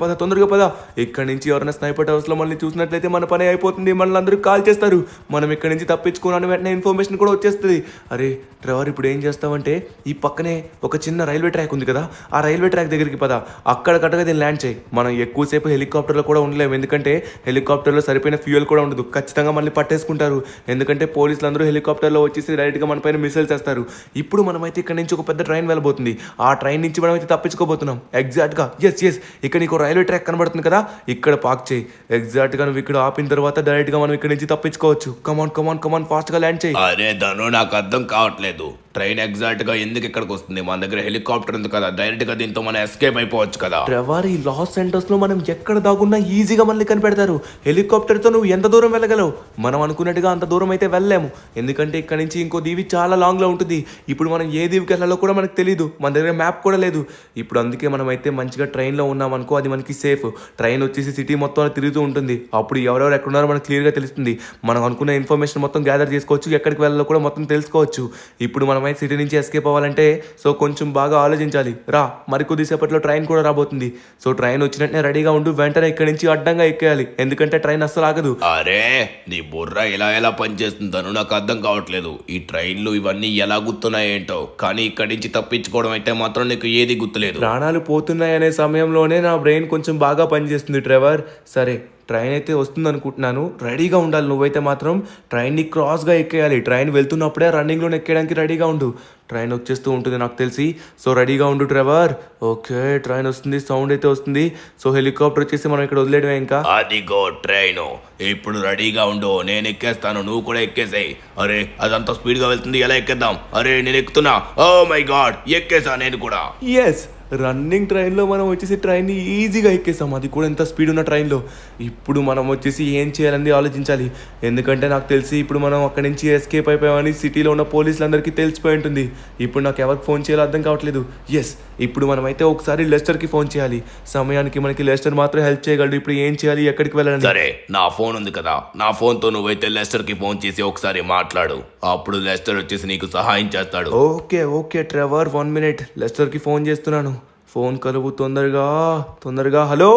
Speaker 2: పద. ఇక్కడ నుంచి ఎవరైనా స్నైపర్ హౌస్ లో మనల్ని చూసినట్లయితే మన పని అయిపోతుంది. మనల్ని అందరూ కాల్ చేస్తారు. మనం ఇక్కడ నుంచి తప్పించుకోవాలని వెంటనే ఇన్ఫర్మేషన్ కూడా వచ్చేస్తుంది. అరే ట్రెవర్, ఇప్పుడు ఏం చేస్తావంటే ఈ పక్కనే ఒక చిన్న రైల్వే ట్రాక్ ఉంది కదా, ఆ రైల్వే ట్రాక్ దగ్గరికి పద. అక్కడ కట్టగా దీన్ని ల్యాండ్ చేయి. మనం ఎక్కువసేపు హెలికాప్టర్లో కూడా ఉండలేము. ఎందుకంటే హెలికాప్టర్లో సరిపోయిన ఫ్యూయల్ కూడా ఉండదు. ఖచ్చితంగా మనల్ని పట్టేసుకుంటారు. ఎందుకంటే పోలీసులు అందరూ హెలికాప్టర్లో వచ్చేసి డైరెక్ట్గా మన పైన మిసైల్స్ చేస్తారు. ఇప్పుడు మనమైతే ఇక్కడ నుంచి ఒక పెద్ద ట్రైన్ వెళ్ళబోతుంది. ఆ ట్రైన్ నుంచి మనమైతే తప్పించుకోబోతున్నాం. ఎగ్జాక్ట్గా ఎస్, ఇక్కడ నీకు రైల్వే ట్రాక్ కనబడుతుంది కదా, ఇక్కడ పార్క్ చేయి. ఎగ్జాక్ట్గా నువ్వు ఇక్కడ ఆపిన తర్వాత డైరెక్ట్గా మనం ఇక్కడ నుంచి తప్పించుకోవచ్చు. కమాన్ ఫాస్ట్గా ల్యాండ్ చేయి.
Speaker 3: అరే ధను, నాకు అర్థం కావట్లేదు. ట్రైన్ ఎగ్జాక్ట్ గా ఎందుకు ఇక్కడికి వస్తుంది? మన దగ్గర హెలికాప్టర్ ఉంది కదా, డైరెక్ట్ గా దీంతో మనం ఎస్కేప్ అయిపోవచ్చు కదా.
Speaker 2: ట్రెవర్, ఈ లాస్ సెంటర్స్ లో మనం ఎక్కడ దాగున్నా ఈజీగా మనల్ని కనిపెడతారు. హెలికాప్టర్ తో నువ్వు ఎంత దూరం వెళ్ళగలవు? మనం అనుకున్నట్టుగా అంత దూరం అయితే వెళ్ళలేము. ఎందుకంటే ఇక్కడ నుంచి ఇంకో దీవి చాలా లాంగ్ లో ఉంటుంది. ఇప్పుడు మనం ఏ దీవికి వెళ్ళాలో కూడా మనకు తెలియదు. మన దగ్గర మ్యాప్ కూడా లేదు. ఇప్పుడు అందుకే మనం అయితే మంచిగా ట్రైన్ లో ఉన్నాం అనుకో, అది మనకి సేఫ్. ట్రైన్ వచ్చేసి సిటీ మొత్తం తిరుగుతూ ఉంటుంది. అప్పుడు ఎవరెవరు ఎక్కడ ఉన్నారో మనకు క్లియర్ గా తెలుస్తుంది. మనం అనుకున్న ఇన్ఫర్మేషన్ మొత్తం గ్యాదర్ చేసుకోవచ్చు. ఎక్కడికి వెళ్ళాలో కూడా మొత్తం తెలుసుకోవచ్చు. ఇప్పుడు మనమైతే సిటీ నుంచి ఎస్కేప్ అవ్వాలంటే సో కొంచెం బాగా ఆలోచించాలి. రా, మరికొద్దిసేపట్లో ట్రైన్ కూడా రాబోతుంది. సో ట్రైన్ వచ్చినట్టే రెడీగా ఉండు. వెంటనే ఇక్కడ నుంచి అడ్డంగా ఎక్కేయాలి. ఎందుకంటే ట్రైన్ అస్సలు ఆగదు.
Speaker 3: అరే నీ బుర్ర ఎలా పనిచేస్తుందను నాకు అర్థం కావట్లేదు. ఈ ట్రైన్లు ఇవన్నీ ఎలా గుర్తున్నాయేంటో, కానీ ఇక్కడి నుంచి తప్పించుకోవడం అయితే మాత్రం నీకు ఏది గుర్తులేదు.
Speaker 2: ప్రాణాలు పోతున్నాయనే సమయంలోనే నా బ్రెయిన్ కొంచెం బాగా పనిచేస్తుంది ట్రెవర్. సరే, ట్రైన్ అయితే వస్తుంది అనుకుంటున్నాను. రెడీగా ఉండాలి. నువ్వైతే మాత్రం ట్రైన్ని క్రాస్గా ఎక్కేయాలి. ట్రైన్ వెళ్తున్నప్పుడే రన్నింగ్లో ఎక్కేయడానికి రెడీగా ఉండు. ట్రైన్ వచ్చేస్తూ ఉంటుంది నాకు తెలిసి. సో రెడీగా ఉండు ట్రెవర్. ఓకే, ట్రైన్ వస్తుంది, సౌండ్ అయితే వస్తుంది. సో హెలికాప్టర్ వచ్చేసి మనం ఇక్కడ వదిలేయడమే ఇంకా.
Speaker 3: అదిగో ట్రైన్ ఇప్పుడు రెడీగా ఉండు, నేను ఎక్కేస్తాను, నువ్వు కూడా ఎక్కేసాయి. అరే అదంతా స్పీడ్ గా వెళ్తుంది, ఎలా ఎక్కేద్దాం? అరే నేను ఎక్కుతున్నా, ఓ మై గాడ్ ఎక్కేసా నేను కూడా.
Speaker 2: ఎస్, రన్నింగ్ ట్రైన్లో మనం వచ్చేసి ట్రైన్ని ఈజీగా ఎక్కేసాం, అది కూడా ఎంత స్పీడ్ ఉన్న ట్రైన్లో. ఇప్పుడు మనం వచ్చేసి ఏం చేయాలని ఆలోచించాలి, ఎందుకంటే నాకు తెలిసి ఇప్పుడు మనం అక్కడి నుంచి ఎస్కేప్ అయిపోయామని సిటీలో ఉన్న పోలీసులందరికీ తెలిసిపోయి ఉంటుంది. ఇప్పుడు నాకు ఎవరికి ఫోన్ చేయాలో అర్థం కావట్లేదు. ఎస్, ఇప్పుడు మనమైతే ఒకసారి లెస్టర్కి ఫోన్ చేయాలి. సమయానికి మనకి లెస్టర్ మాత్రం హెల్ప్ చేయగలడు. ఇప్పుడు ఏం చేయాలి, ఎక్కడికి వెళ్ళాలి?
Speaker 3: సరే, నా ఫోన్ ఉంది కదా, నా ఫోన్ తో నువ్వైతే లెస్టర్ కి ఫోన్ చేసి ఒకసారి మాట్లాడు, అప్పుడు లెస్టర్ వచ్చేసి నీకు సహాయం చేస్తాడు.
Speaker 2: ఓకే ఓకే ట్రెవర్, 1 minute, లెస్టర్కి ఫోన్ చేస్తున్నాను. ఫోన్ కలువు, తొందరగా. హలో,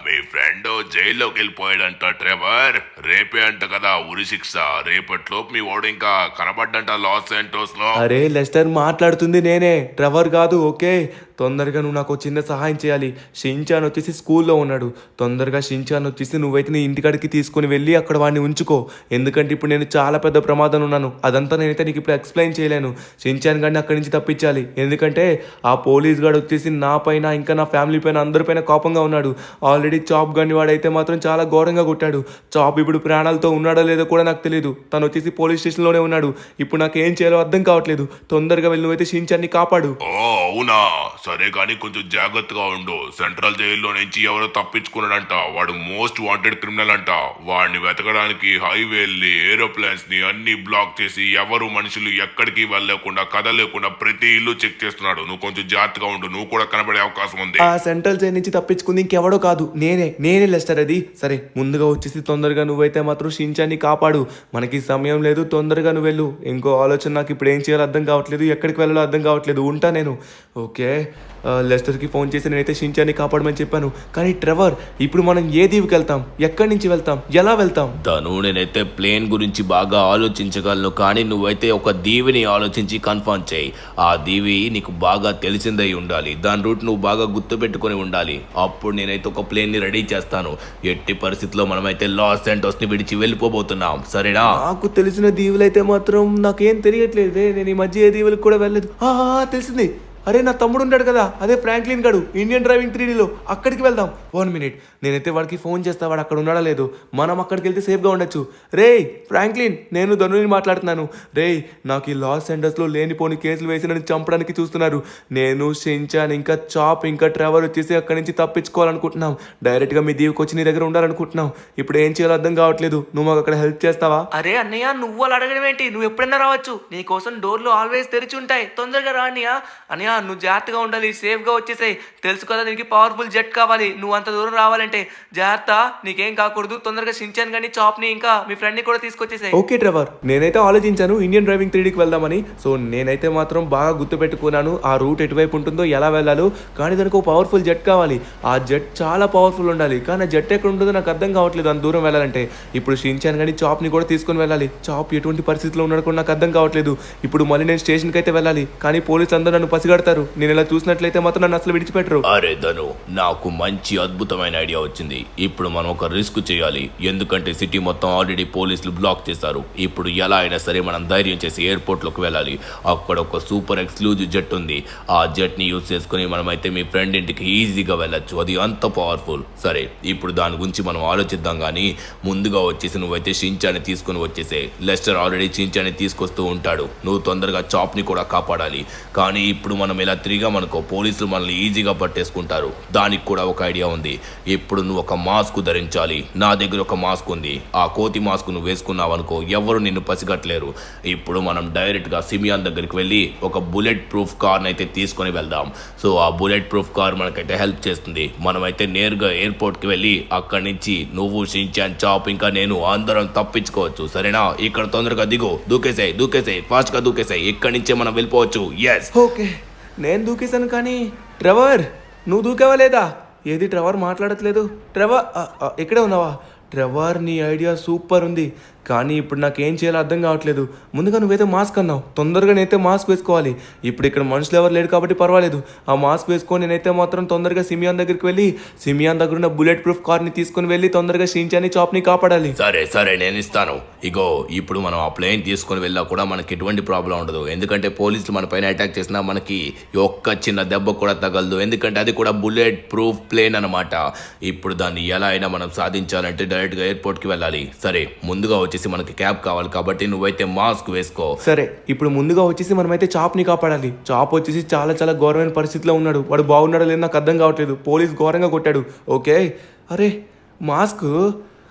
Speaker 3: మీ ఫ్రెండ్ జైల్లోకి వెళ్ళిపోయాడంట ట్రెవర్. రేపే అంట కదా ఉరి శిక్ష. రేపట్లోపు మీ వాడు ఇంకా కనబడ్డంట లాస్ ఏంటోస్ లో.
Speaker 2: అరే లెస్టర్ మాట్లాడుతుంది నేనే, ట్రెవర్ కాదు. ఓకే, తొందరగా నువ్వు నాకు చిన్న సహాయం చేయాలి. షించాన్ వచ్చేసి స్కూల్లో ఉన్నాడు. తొందరగా షించాన్ వచ్చేసి నువ్వైతే నీ ఇంటికాడికి తీసుకుని వెళ్ళి అక్కడ వాడిని ఉంచుకో, ఎందుకంటే ఇప్పుడు నేను చాలా పెద్ద ప్రమాదం ఉన్నాను. అదంతా నేనైతే నీకు ఇప్పుడు ఎక్స్ప్లెయిన్ చేయలేను. షించాన్ గారిని అక్కడి నుంచి తప్పించాలి, ఎందుకంటే ఆ పోలీస్ గార్డ్ వచ్చేసి నా పైన ఇంకా నా ఫ్యామిలీ పైన అందరిపైన కోపంగా ఉన్నాడు. ఆల్రెడీ చాప్ గన్ని వాడైతే మాత్రం చాలా ఘోరంగా కొట్టాడు. చాప్ ఇప్పుడు ప్రాణాలతో ఉన్నాడో లేదో కూడా నాకు తెలియదు. తను వచ్చేసి పోలీస్ స్టేషన్లోనే ఉన్నాడు. ఇప్పుడు నాకు ఏం చేయాలో అర్థం కావట్లేదు. తొందరగా వెళ్ళి నువ్వైతే షించాన్ని కాపాడు.
Speaker 3: ఓ అవునా, సరే కానీ కొంచెం జాగ్రత్తగా ఉండు. సెంట్రల్ జైల్లో నుంచి ఎవరో తప్పించుకున్నాడంట, వాడు మోస్ట్ వాంటెడ్ క్రిమినల్ అంట. వాడిని వెతకడానికి హైవేల్ని, ఏరోప్లేన్స్ ని అన్ని బ్లాక్ చేసి ఎవరు మనుషులు ఎక్కడికి వెళ్ళకుండా కదలేకుండా ప్రతి ఇల్లు చెక్ చేస్తున్నాడు. నువ్వు కొంచెం జాగ్రత్తగా ఉండు, నువ్వు కూడా కనబడే అవకాశం ఉంది.
Speaker 2: ఆ సెంట్రల్ జైల్ నుంచి తప్పించుకుంది ఇంకెవడో కాదు, నేనే లెస్టర్. అది సరే, ముందుగా వచ్చేసి తొందరగా నువ్వైతే మాత్రం షించాన్ని కాపాడు. మనకి సమయం లేదు, తొందరగా నువ్వు వెళ్ళు. ఇంకో ఆలోచన నాకు ఇప్పుడు ఏం చేయాలో అర్థం కావట్లేదు, ఎక్కడికి వెళ్ళాలో అర్థం కావట్లేదు. ఉంటా నేను. ఓకే, లెస్టర్కి ఫోన్ చేసి నేనైతే షించాన్ని కాపాడమని చెప్పాను. కానీ ట్రెవర్, ఇప్పుడు మనం ఏ దీవికి వెళ్తాం, ఎక్కడి నుంచి వెళ్తాం, ఎలా వెళ్తాం?
Speaker 3: తను నేనైతే ప్లేన్ గురించి బాగా ఆలోచించగలను, కానీ నువ్వైతే ఒక దీవిని ఆలోచించి కన్ఫర్మ్ చేయి. ఆ దీవి నీకు బాగా తెలిసిందై ఉండాలి, దాని రూట్ నువ్వు బాగా గుర్తుపెట్టుకుని ఉండాలి. అప్పుడు నేనైతే ఒక ప్లేన్ ని రెడీ చేస్తాను. ఎట్టి పరిస్థితిలో మనమైతే లాస్ ఏంటోస్ ని విడిచి వెళ్ళిపోబోతున్నాం, సరేనా?
Speaker 2: నాకు తెలిసిన దీవులైతే మాత్రం నాకేం తెలియట్లేదు. నేను ఈ మధ్య ఏ దీవులకు కూడా వెళ్ళలేదు. తెలిసింది, అరే నా తమ్ముడు ఉంటాడు కదా, అదే ఫ్రాంక్లిన్ గడు, ఇండియన్ డ్రైవింగ్ 3Dలో, అక్కడికి వెళ్దాం. 1 minute, నేనైతే వాడికి ఫోన్ చేస్తా. వాడు అక్కడ ఉన్నాడా లేదు, మనం అక్కడికి వెళ్తే సేఫ్గా ఉండొచ్చు. రే ఫ్రాంక్లిన్, నేను ధనుని మాట్లాడుతున్నాను. రే, నాకు ఈ లాస్ ఏంజల్స్లో లేనిపోని కేసులు వేసి నన్ను చంపడానికి చూస్తున్నారు. నేను షించాన్ ఇంకా చాప్ ఇంకా ట్రెవర్ వచ్చేసి అక్కడి నుంచి తప్పించుకోవాలనుకుంటున్నాం. డైరెక్ట్గా మీ దీవికి వచ్చి నీ దగ్గర ఉండాలనుకుంటున్నాం. ఇప్పుడు ఏం చేయాలో అర్థం కావట్లేదు. నువ్వు మాకు అక్కడ హెల్ప్ చేస్తావా?
Speaker 6: అరే అన్నయ్య, నువ్వు అలా అడగడం ఏంటి? నువ్వు ఎప్పుడైనా రావచ్చు, నీకోసం డోర్లు ఆల్వేస్ తెరిచి ఉంటాయి. తొందరగా రా అన్నయ్య. అన్నయ్య నువ్వు జాగ్రత్తగా ఉండాలి, సేఫ్గా వచ్చేసాయి. తెలుసు కదా దీనికి పవర్ఫుల్ జెట్ కావాలి. నువ్వు అంత దూరం రావాలంటే జాగ్రత్త, నీకేం కాకూడదు. తొందరగా షించాన్ గాని, చాప్ని ఇంకా మీ ఫ్రెండ్ని కూడా తీసుకొచ్చేసాయి.
Speaker 2: ఓకే ట్రెవర్, నేనైతే ఆలోచించాను ఇండియన్ డ్రైవింగ్ 3Dకి వెళ్దామని. సో నేనైతే మాత్రం బాగా గుర్తుపెట్టుకున్నాను ఆ రూట్ ఎటువైపు ఉంటుందో, ఎలా వెళ్ళాలో. కానీ దానికి ఒక పవర్ఫుల్ జెట్ కావాలి. ఆ జెట్ చాలా పవర్ఫుల్ ఉండాలి, కానీ ఆ జెట్ ఎక్కడ ఉంటుందో నాకు అర్థం కావట్లేదు అంత దూరం వెళ్ళాలంటే. ఇప్పుడు షించాన్ కానీ చాప్ని కూడా తీసుకొని వెళ్ళాలి. చాప్ ఎటువంటి పరిస్థితిలో ఉన్నాడు కూడా నాకు అర్థం కావట్లేదు. ఇప్పుడు మళ్ళీ నేను స్టేషన్కి అయితే వెళ్ళాలి, కానీ పోలీసులు అందరూ నన్ను పసిగడతారు. నేను ఇలా చూసినట్లయితే మాత్రం నన్ను అసలు విడిచిపెట్టరు.
Speaker 3: అరే ధను, నాకు మంచి అద్భుతమైన ఐడియా వచ్చింది. ఇప్పుడు మనం ఒక రిస్క్ చేయాలి, ఎందుకంటే సిటీ మొత్తం ఆల్రెడీ పోలీసులు బ్లాక్ చేశారు. ఇప్పుడు ఎలా అయినా సరే మనం ధైర్యం చేసి ఎయిర్పోర్ట్ లోకి వెళ్ళాలి. అక్కడ ఒక సూపర్ ఎక్స్క్లూజివ్ జెట్ ఉంది. ఆ జెట్ ని యూజ్ చేసుకుని మనమైతే మీ ఫ్రెండ్ ఇంటికి ఈజీగా వెళ్ళొచ్చు. అది అంత పవర్ఫుల్. సరే, ఇప్పుడు దాని గురించి మనం ఆలోచిద్దాం. కానీ ముందుగా వచ్చేసి నువ్వైతే షించాన్ని తీసుకుని వచ్చేసే. లెస్టర్ ఆల్రెడీ షించాన్ని తీసుకొస్తూ ఉంటాడు. నువ్వు తొందరగా చాప్ ని కూడా కాపాడాలి. కానీ ఇప్పుడు మనం ఇలా తిరిగామనుకో, పోలీసులు మనల్ని ఈజీగా పట్టేసుకుంటారు. దానికి కూడా ఒక ఐడియా ఉంది. ఇప్పుడు నువ్వు ఒక మాస్క్ ధరించాలి. నా దగ్గర ఒక మాస్క్ ఉంది. ఆ కోతి మాస్క్ నువ్వు వేసుకున్నావు అనుకో, ఎవరు నిన్ను పసిగట్టలేరు. ఇప్పుడు మనం డైరెక్ట్ గా సిమియాన్ దగ్గరికి వెళ్ళి ఒక బుల్లెట్ ప్రూఫ్ కార్ అయితే తీసుకొని వెళ్దాం. సో ఆ బుల్లెట్ ప్రూఫ్ కార్ మనకైతే హెల్ప్ చేస్తుంది. మనమైతే నేరుగా ఎయిర్పోర్ట్ కి వెళ్ళి అక్కడి నుంచి నువ్వు, షించాన్, చాప్ ఇంకా నేను అందరం తప్పించుకోవచ్చు, సరేనా? ఇక్కడ తొందరగా దిగు, దూకేసాయి, ఫాస్ట్ గా దూకేసాయి. ఇక్కడి నుంచే మనం వెళ్ళిపోవచ్చు. ఎస్,
Speaker 2: ఓకే, నేను దూకేశాను, కానీ ట్రెవర్ నువ్వు దూకేవా లేదా? ఏది ట్రెవర్ మాట్లాడట్లేదు? ట్రెవర్ ఇక్కడే ఉన్నావా? ట్రెవర్, నీ ఐడియా సూపర్ ఉంది, కానీ ఇప్పుడు నాకేం చేయాలో అర్థం కావట్లేదు. ముందుగా నువ్వైతే మాస్క్ అన్నావు, తొందరగా నేనైతే మాస్క్ వేసుకోవాలి. ఇప్పుడు ఇక్కడ మనుషులు ఎవరు లేరు కాబట్టి పర్వాలేదు. ఆ మాస్క్ వేసుకొని నేనైతే మాత్రం తొందరగా సిమియాన్ దగ్గరికి వెళ్ళి సిమియాన్ దగ్గర ఉన్న బుల్లెట్ ప్రూఫ్ కార్ని తీసుకుని వెళ్ళి తొందరగా షించాని చాప్ని కాపాడాలి.
Speaker 7: సరే సరే నేను ఇస్తాను. ఇగో ఇప్పుడు మనం ఆ ప్లేన్ తీసుకొని వెళ్ళా కూడా మనకి ఎటువంటి ప్రాబ్లం ఉండదు. ఎందుకంటే పోలీసులు మన పైన అటాక్ చేసినా మనకి ఒక్క చిన్న దెబ్బ కూడా తగలదు. ఎందుకంటే అది కూడా బుల్లెట్ ప్రూఫ్ ప్లేన్ అనమాట. ఇప్పుడు దాన్ని ఎలా అయినా మనం సాధించాలంటే డైరెక్ట్గా ఎయిర్పోర్ట్కి వెళ్ళాలి. సరే ముందుగా వచ్చేసి మనకి క్యాబ్ కావాలి కాబట్టి నువ్వైతే మాస్క్ వేసుకో.
Speaker 2: సరే ఇప్పుడు ముందుగా వచ్చేసి మనమైతే చాప్ని కాపాడాలి. చాప్ వచ్చేసి చాలా చాలా ఘోరమైన పరిస్థితిలో ఉన్నాడు. వాడు బాగున్నాడో లేదో నాకు అర్థం కావట్లేదు. పోలీస్ ఘోరంగా కొట్టాడు. ఓకే, అరే మాస్క్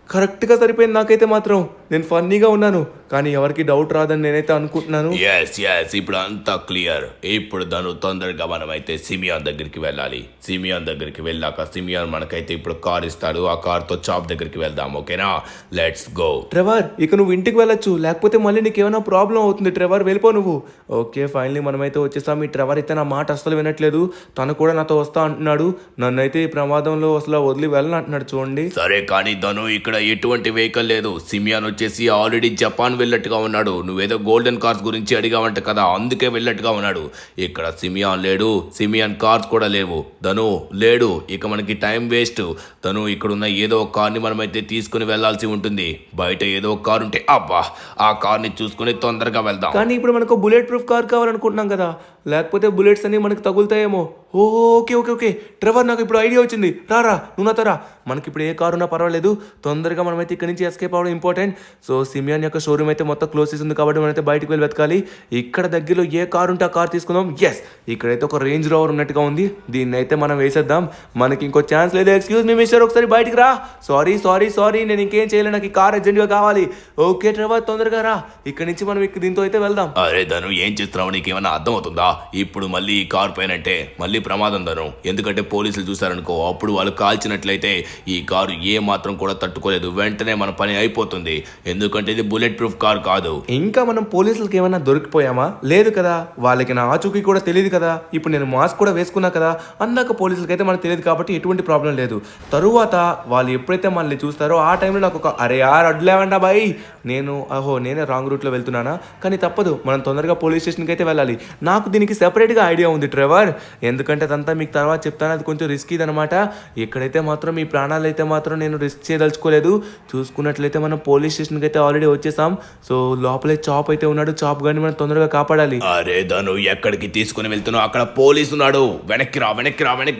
Speaker 2: కరెక్ట్గా సరిపోయింది నాకైతే మాత్రం. నేను ఫన్నీగా ఉన్నాను కానీ ఎవరికి డౌట్ రాదని నేనైతే అనుకుంటున్నాను.
Speaker 7: ఎస్ ఇప్పుడు అంతా క్లియర్. ఇప్పుడు దాని తొందరగా మనమైతే సిమియాన్ దగ్గరికి వెళ్ళాలి. సిమియాన్ దగ్గరికి వెళ్ళాక సిమియాన్ మనకైతే ఇప్పుడు కార్ ఇస్తాడు. ఆ కార్తో చాప్ దగ్గరికి వెళ్దాం. ఓకేనా, లెట్స్ గో.
Speaker 2: ట్రెవర్ ఇక నువ్వు ఇంటికి వెళ్ళొచ్చు, లేకపోతే మళ్ళీ నీకు ఏమైనా ప్రాబ్లం అవుతుంది. ట్రెవర్ వెళ్ళిపో నువ్వు. ఓకే ఫైనలీ మనమైతే వచ్చేసాం. ఈ ట్రెవర్ అయితే నా మాట అసలు వినట్లేదు. తను కూడా నాతో వస్తా అంటున్నాడు. నన్నైతే ఈ ప్రమాదంలో అసలు వదిలి వెళ్ళను అంటున్నాడు. చూడండి.
Speaker 7: సరే కానీ ధను ఇక్కడ ఎటువంటి వెహికల్ లేదు. సిమియాన్ వచ్చేసి ఆల్రెడీ జపాన్ వెళ్ళట్టుగా ఉన్నాడు. నువ్వేదో గోల్డెన్ కార్స్ గురించి అడిగావంట కదా, అందుకే వెళ్ళట్టుగా ఉన్నాడు. ఇక్కడ సిమియాన్ లేడు, సిమియాన్ కార్స్ కూడా లేవు. ధను లేడు. ఇక మనకి టైం వేస్ట్. ధను ఇక్కడున్న ఏదో ఒక కార్ని మనమైతే తీసుకుని వెళ్లాల్సి ఉంటుంది. బయట ఏదో ఒక కార్ ఉంటే అబ్బా ఆ కార్ని చూసుకుని తొందరగా వెళ్దాం.
Speaker 2: కానీ ఇప్పుడు మనకు బుల్లెట్ ప్రూఫ్ కార్ కావాలనుకుంటున్నాం కదా, లేకపోతే బుల్లెట్స్ అన్ని మనకు తగులుతాయేమో. ఓకే ఓకే ఓకే ట్రెవర్ నాకు ఇప్పుడు ఐడియా వచ్చింది. రారా నువ్వు నాతో రా. మనకి ఇప్పుడు ఏ కారు ఉన్నా పర్వాలేదు, తొందరగా మనమైతే ఇక్కడి నుంచి ఎస్కేప్ అవ్వడం ఇంపార్టెంట్. సో సిమియాన్ యొక్క షోరూమ్ అయితే మొత్తం క్లోజ్ చేసింది కాబట్టి మనమైతే బయటకు వెళ్ళి వెతకాలి. ఇక్కడ దగ్గరలో ఏ కారు ఉంటే ఆ కార్ తీసుకుందాం. ఎస్ ఇక్కడైతే ఒక రేంజ్ రోవర్ ఉన్నట్టుగా ఉంది. దీన్ని అయితే మనం వేసేద్దాం. మనకి ఇంకో ఛాన్స్ లేదు. ఎక్స్క్యూజ్ మీ మిస్టర్, ఒకసారి బయటికి రా. సారీ నేను ఇంకేం చేయలేదు, నాకు ఈ కార్ అర్జెంట్గా కావాలి. ఓకే ట్రెవర్ తొందరగా రా. ఇక్కడ నుంచి మనం దీంతో అయితే వెళ్దాం.
Speaker 7: అరే ధను ఏం చేస్తున్నావు, నీకేమైనా అర్థం అవుతుందా? ఇప్పుడు మళ్ళీ ఈ కార్ పైన అంటే మళ్ళీ ప్రమాదం ధను. ఎందుకంటే పోలీసులు చూసారనుకో, అప్పుడు వాళ్ళు కాల్చినట్లయితే ఈ కారు ఏ మాత్రం కూడా తట్టుకోలేదు. వెంటనే మన పని అయిపోతుంది. ఎందుకంటే ఇది బుల్లెట్ ప్రూఫ్ కార్ కాదు.
Speaker 2: ఇంకా మనం పోలీసులకి ఏమైనా దొరికిపోయామా? లేదు కదా, వాళ్ళకి నా ఆచూకీ కూడా తెలియదు కదా. ఇప్పుడు నేను మాస్క్ కూడా వేసుకున్నా కదా, అందాక పోలీసులకి అయితే మనకు తెలియదు కాబట్టి ఎటువంటి ప్రాబ్లం లేదు. తరువాత వాళ్ళు ఎప్పుడైతే మనల్ని చూస్తారో ఆ టైంలో నాకు ఒక అరే అడ్లేవండా బాయ్, నేనే రాంగ్ రూట్లో వెళ్తున్నానా? కానీ తప్పదు, మనం తొందరగా పోలీస్ స్టేషన్కి అయితే వెళ్ళాలి. నాకు దీనికి సెపరేట్గా ఐడియా ఉంది ట్రెవర్, ఎందుకంటే అదంతా మీకు తర్వాత చెప్తాను. అది కొంచెం రిస్కీది అనమాట. ఇక్కడైతే మాత్రం ఈ ప్రాణాలు అయితే మాత్రం నేను రిస్క్ చేయదలుచుకోలేదు. చూసుకున్నట్లయితే మనం పోలీస్ స్టేషన్కి అయితే ఆల్రెడీ వచ్చేసాం. సో లోపలే చాప్ అయితే ఉన్నాడు. చాప్ గాని మనం తొందరగా కాపాడాలి.
Speaker 7: అరే ధను ఎక్కడికి తీసుకుని వెళ్తున్నావు? అక్కడ పోలీసు ఉన్నాడు. వెనక్కి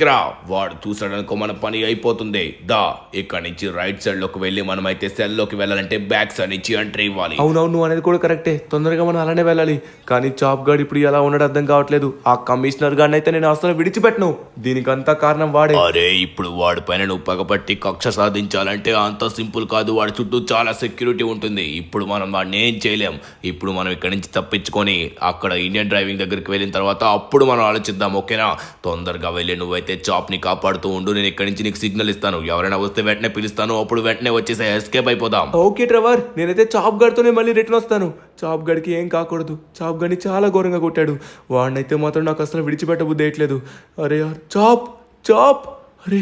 Speaker 7: రా. వాడు చూసాడనుకో మన పని అయిపోతుంది. దా ఇక్కడ నుంచి రైట్ సైడ్ లోకి వెళ్ళి మనం అయితే సెల్ లోకి వెళ్ళాలంటే బ్యాక్ సైడ్ నుంచి ఎంట్రీ ఇవ్వాలి.
Speaker 2: అవునవును నువ్వు అనేది కూడా కరెక్టే. తొందరగా మనం అలానే వెళ్ళాలి. కానీ చాప్ గార్డ్ ఇప్పుడు ఎలా ఉన్నాడు అర్థం కావట్లేదు. ఆ కమిషనర్ గారిని అయితే నేను అసలు విడిచిపెట్టను. దీనికి అంతా కారణం వాడే.
Speaker 7: అరే ఇప్పుడు వాడి పైన నువ్వు పగపట్టి కక్ష సాధించాలంటే అంత సింపుల్ కాదు. వాడి చుట్టూ చాలా సెక్యూరిటీ ఉంటుంది. ఇప్పుడు మనం వాడిని ఏం చేయలేం. ఇప్పుడు మనం ఇక్కడి నుంచి తప్పించుకొని అక్కడ ఇండియన్ డ్రైవింగ్ దగ్గరికి వెళ్ళిన తర్వాత అప్పుడు మనం ఆలోచిద్దాం. ఓకేనా, తొందరగా వెళ్ళి నువ్వైతే చాప్ ని కాపాడుతూ ఉండు. నేను ఇక్కడి నుంచి నీకు సిగ్నల్ ఇస్తాను. ఎవరైనా వస్తే వెంటనే పిలుస్తాను. అప్పుడు వెంటనే వచ్చేసి ఎస్కేప్ అయిపోదాం.
Speaker 2: ఓకే ట్రెవర్, నేనైతే చాప్ గార్డ్తోనే మళ్ళీ రిటర్న్ వస్తాను. చాప్ గార్డ్కి ఏం కాకూడదు. చాప్ గార్డ్ని చాలా ఘోరంగా కొట్టాడు. వాడినైతే మాత్రం నాకు అసలు విడిచిపెట్ట బుద్ధి వేయట్లేదు. అరే యార్ చాప్ అరే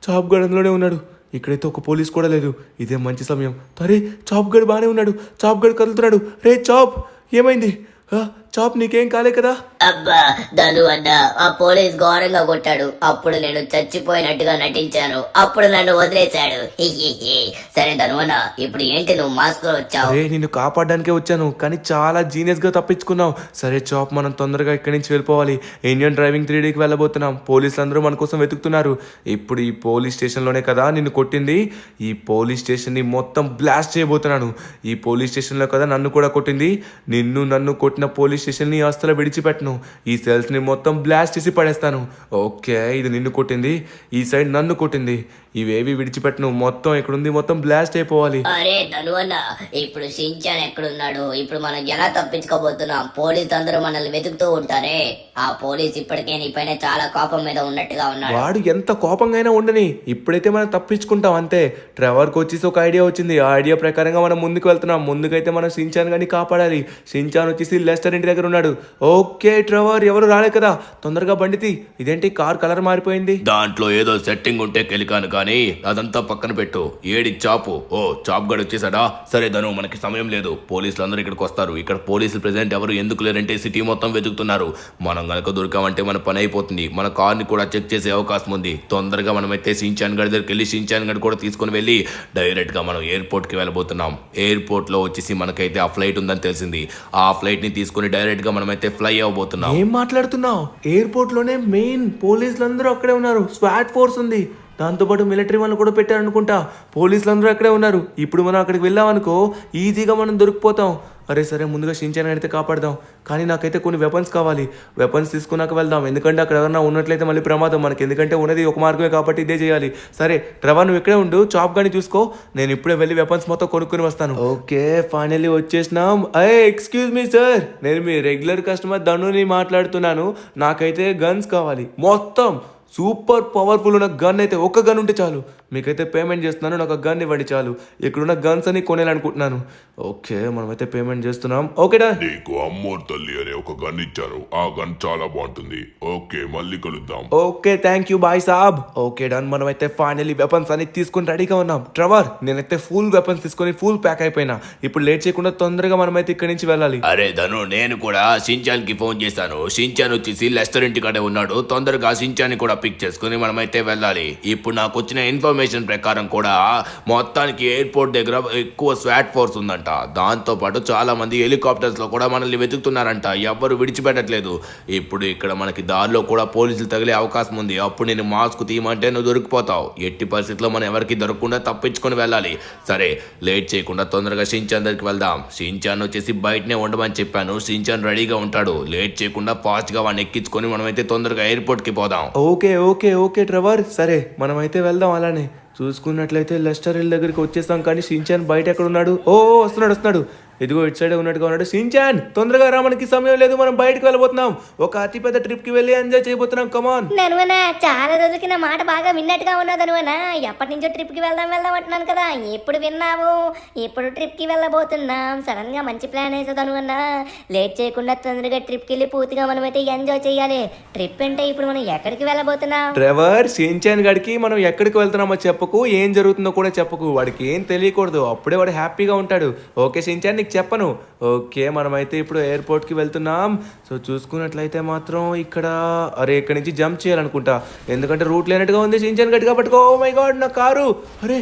Speaker 2: చాప్ గార్డ్ అందులోనే ఉన్నాడు. ఇక్కడైతే ఒక పోలీస్ కూడా లేదు. ఇదే మంచి సమయం. అరే చాప్ గార్డ్ బాగానే ఉన్నాడు. చాప్ గార్డ్ కదులుతున్నాడు. రే చాప్ ఏమైంది? చాప్ నీకేం కాలే కదా?
Speaker 8: అబ్బా ధను అన్న, ఆ పోలీస్ ఘోరంగా కొట్టాడు. అప్పుడు నేను చచ్చిపోయినట్టుగా నటించాను. అప్పుడు నన్ను వదిలేశాడు. సరే ధను అన్న, ఇప్పుడు ఏంటి నువ్వు మాస్క్ లో వచ్చావు?
Speaker 2: అరే నిన్ను కాపాడడానికే వచ్చాను, కానీ చాలా జీనియస్ గా తప్పించుకున్నావు. సరే చాప్, మనం తొందరగా ఇక్కడి నుంచి వెళ్ళిపోవాలి. ఇండియన్ డ్రైవింగ్ 3Dకి వెళ్ళబోతున్నాం. పోలీసులు అందరూ మన కోసం వెతుకుతున్నారు. ఇప్పుడు ఈ పోలీస్ స్టేషన్లోనే కదా నిన్ను కొట్టింది. ఈ పోలీస్ స్టేషన్ని మొత్తం బ్లాస్ట్ చేయబోతున్నాను. ఈ పోలీస్ స్టేషన్లో కదా నన్ను కూడా కొట్టింది. నన్ను కొట్టిన పోలీస్ స్టేషన్ని అస్సలు విడిచిపెట్టను. ఈ సెల్స్ ని మొత్తం బ్లాస్ట్ చేసి పడేస్తాను. ఓకే, ఇది నిన్ను కొట్టింది, ఈ సైడ్ నన్ను కొట్టింది. ఇవేవి విడిచిపెట్టను. మొత్తం ఎక్కడుంది మొత్తం బ్లాస్ట్ అయిపోవాలి.
Speaker 8: అరే ధను అన్న, ఇప్పుడు షించాన్ ఎక్కడున్నాడు? ఇప్పుడు మనం ఎలా తప్పించుకోబోతున్నాం? పోలీసు అందరూ మనల్ని వెతుకుతూ ఉంటారే. ఆ పోలీస్ ఇప్పటికే నీ పైన చాలా కోపం మీద ఉన్నట్టుగా ఉన్నాడు.
Speaker 2: వాడు ఎంత కోపంగా అయినా ఉండని, ఇప్పుడైతే మనం తప్పించుకుంటాం అంతే. ట్రెవర్కి వచ్చేసి ఒక ఐడియా వచ్చింది. ఆ ఐడియా ప్రకారంగా మనం ముందుకు వెళ్తున్నాం. ముందుకైతే మనం షించాన్ గాని కాపాడాలి. షించాన్ వచ్చేసి లెస్టర్ ఇంటి గేట్ దగ్గర ఉన్నాడు. ఓకే ట్రెవర్, ఎవరు రాలే కదా, తొందరగా బండితి. ఇదేంటి కార్ కలర్ మారిపోయింది?
Speaker 7: దాంట్లో ఏదో సెట్టింగ్ ఉంటే కెలికాను కానీ అదంతా పక్కన పెట్టు. ఏడి చాపు? ఓ చాప్ గడు వచ్చేసాడా? సరే ధను, మనకి సమయం లేదు. పోలీసులు అందరూ ఇక్కడికి వస్తారు. ఇక్కడ పోలీసులు ప్రెసెంట్ ఎవరు ఎందుకు లేరంటే సిటీ మొత్తం వెతుకుతున్నారు. మనం గనక దొరికామంటే మన పని అయిపోతుంది. మన కార్ని కూడా చెక్ చేసే అవకాశం ఉంది. తొందరగా మనమైతే షిన్చాన్ గడి దగ్గరికి వెళ్ళి షిన్చాన్ గడి కూడా తీసుకుని వెళ్ళి డైరెక్ట్ గా మనం ఎయిర్పోర్ట్ కి వెళ్ళబోతున్నాం. ఎయిర్పోర్ట్ లో వచ్చేసి మనకైతే ఆ ఫ్లైట్ ఉందని తెలిసింది. ఆ ఫ్లైట్ ని తీసుకుని డైరెక్ట్ గా మనమైతే ఫ్లై అవ్వబోతున్నాం.
Speaker 2: ఏం మాట్లాడుతున్నావు? ఎయిర్పోర్ట్ లోనే మెయిన్ పోలీసులందరూ అక్కడే ఉన్నారు. స్వాట్ ఫోర్స్ ఉంది, దాంతోపాటు మిలిటరీ వాళ్ళు కూడా పెట్టారనుకుంటా. పోలీసులందరూ అక్కడే ఉన్నారు. ఇప్పుడు మనం అక్కడికి వెళ్ళామనుకో ఈజీగా మనం దొరికిపోతాం. అరే సరే, ముందుగా షిన్చాన్ అయితే కాపాడదాం. కానీ నాకైతే కొన్ని వెపన్స్ కావాలి. వెపన్స్ తీసుకున్నాక వెళ్దాం, ఎందుకంటే అక్కడ ఎవరన్నా ఉన్నట్లయితే మళ్ళీ ప్రమాదం మనకి. ఎందుకంటే ఉన్నది ఒక మార్గమే కాబట్టి ఇదే చేయాలి. సరే ట్రెవర్, నువ్వు ఇక్కడే ఉండు, చాప్ గాని చూసుకో. నేను ఇప్పుడే వెళ్ళి వెపన్స్ మొత్తం కొనుక్కొని వస్తాను. ఓకే, ఫైనల్లీ వచ్చేసినాం. ఎక్స్క్యూజ్ మీ సార్, నేను మీ రెగ్యులర్ కస్టమర్ ధనుని మాట్లాడుతున్నాను. నాకైతే గన్స్ కావాలి, మొత్తం సూపర్ పవర్ఫుల్ ఉన్న గన్. అయితే ఒక గన్ ఉంటే చాలు. మీకైతే పేమెంట్ చేస్తున్నాను, నాకు ఒక గన్ ఇవ్వండి చాలు. ఇక్కడున్న గన్స్ అని కొనేయాలనుకుంటున్నాను. ఓకే, మనమైతే పేమెంట్ చేస్తున్నాం. ఓకేడా?
Speaker 3: నీకు అమ్మోర్ తల్లి అనే ఒక గన్ ఇచ్చాను. ఆ గన్ చాలా బాగుంటుంది. ఓకే, మళ్ళీ కలుద్దాం.
Speaker 2: ఓకే, థ్యాంక్ యూ బాయ్ సాబ్. ఓకే డన్, మనమైతే ఫైనల్లీ వెపన్స్ అన్ని తీసుకుని రెడీగా ఉన్నాం. ట్రెవర్, నేనైతే ఫుల్ వెపన్స్ తీసుకొని ఫుల్ ప్యాక్ అయిపోయినా. ఇప్పుడు లేట్ చేయకుండా తొందరగా మనమైతే ఇక్కడి నుంచి వెళ్ళాలి.
Speaker 7: అరే ధను, నేను కూడా షిన్చాన్ కి ఫోన్ చేశాను. షిన్చాన్ వచ్చేసి లెస్టర్ ఇంటికాడే ఉన్నాడు. తొందరగా షిన్చాన్ కూడా పిక్ చేసుకుని మనమైతే వెళ్ళాలి. ఇప్పుడు నాకు వచ్చిన ఇన్ఫర్మేషన్ ప్రకారం కూడా మొత్తానికి ఎయిర్పోర్ట్ దగ్గర ఎక్కువ స్వాట్ ఫోర్స్ ఉందంట. దాంతో పాటు చాలా మంది హెలికాప్టర్స్ లో కూడా మనల్ని వెతుకుతున్నారంట. ఎవ్వరు విడిచిపెట్టట్లేదు. ఇప్పుడు ఇక్కడ మనకి దారిలో కూడా పోలీసులు తగిలే అవకాశం ఉంది. అప్పుడు నేను మాస్క్ తీయమంటే నువ్వు దొరికిపోతావు. ఎట్టి పరిస్థితుల్లో మనం ఎవరికి దొరకకుండా తప్పించుకొని వెళ్ళాలి. సరే, లేట్ చేయకుండా తొందరగా షిన్చాన్ దగ్గరికి వెళ్దాం. షిన్చాన్ వచ్చేసి బయటనే ఉండమని చెప్పాను. షిన్చాన్ రెడీగా ఉంటాడు. లేట్ చేయకుండా ఫాస్ట్ గా వాడిని ఎక్కించుకొని మనమైతే తొందరగా ఎయిర్పోర్ట్ కి పోదాం.
Speaker 2: ఓకే ఓకే ఓకే ట్రెవర్, సరే మనమైతే వెళ్దాం. అలానే చూసుకున్నట్లయితే లెస్టర్ హిల్ దగ్గరికి వచ్చేస్తాం. కానీ షిన్చాన్ బయట ఎక్కడ ఉన్నాడు? ఓ వస్తున్నాడు. ఇదిగో ఇటు సైడ్ ఉన్నట్టుగా ఉన్నాడు. షిన్చాన్, తొందరగా రా, మనకి సమయం లేదు. మనం బయటకు వెళ్ళబోతున్నాం. ఒక అతి పెద్ద ట్రిప్ కి వెళ్ళి ఎంజాయ్ చేయబోతున్నాం. కమాన్.
Speaker 1: ధనువనా, చాలా రోజులకి నా మాట బాగా విన్నట్టుగా ఉన్నావు ధనువనా. ఎప్పటి నుంచో ట్రిప్ కి వెళ్దాం అంటున్నాను కదా, ఎప్పుడు విన్నావు? ఇప్పుడు ట్రిప్ కి వెళ్ళబోతున్నాం. సడన్ గా మంచి ప్లాన్ వేసావు ధనువన్నా. లేట్ చేయకుండా తొందరగా ట్రిప్ కి వెళ్ళి పూర్తిగా మనమైతే ఎంజాయ్ చేయాలి. ట్రిప్ అంటే ఇప్పుడు మనం ఎక్కడికి వెళ్ళబోతున్నాం?
Speaker 2: ట్రెవర్, షిన్చాన్ గడికి మనం ఎక్కడికి వెళ్తున్నామో చెప్పకు, ఏం జరుగుతుందో కూడా చెప్పకు. వాడికి ఏం తెలియకూడదు, అప్పుడే వాడు హ్యాపీగా ఉంటాడు. ఓకే షిన్చాన్, చెప్పను. ఓకే, మనమైతే ఇప్పుడు ఎయిర్పోర్ట్ కి వెళ్తున్నాం. సో చూసుకున్నట్లయితే మాత్రం ఇక్కడ ఇక్కడి నుంచి జంప్ చేయాలనుకుంటా, ఎందుకంటే రూట్ లేనట్టుగా ఉంది. షిన్చాన్ గట్టిగా పట్టుకో. ఓ మై గాడ్, నా కారు! అరే,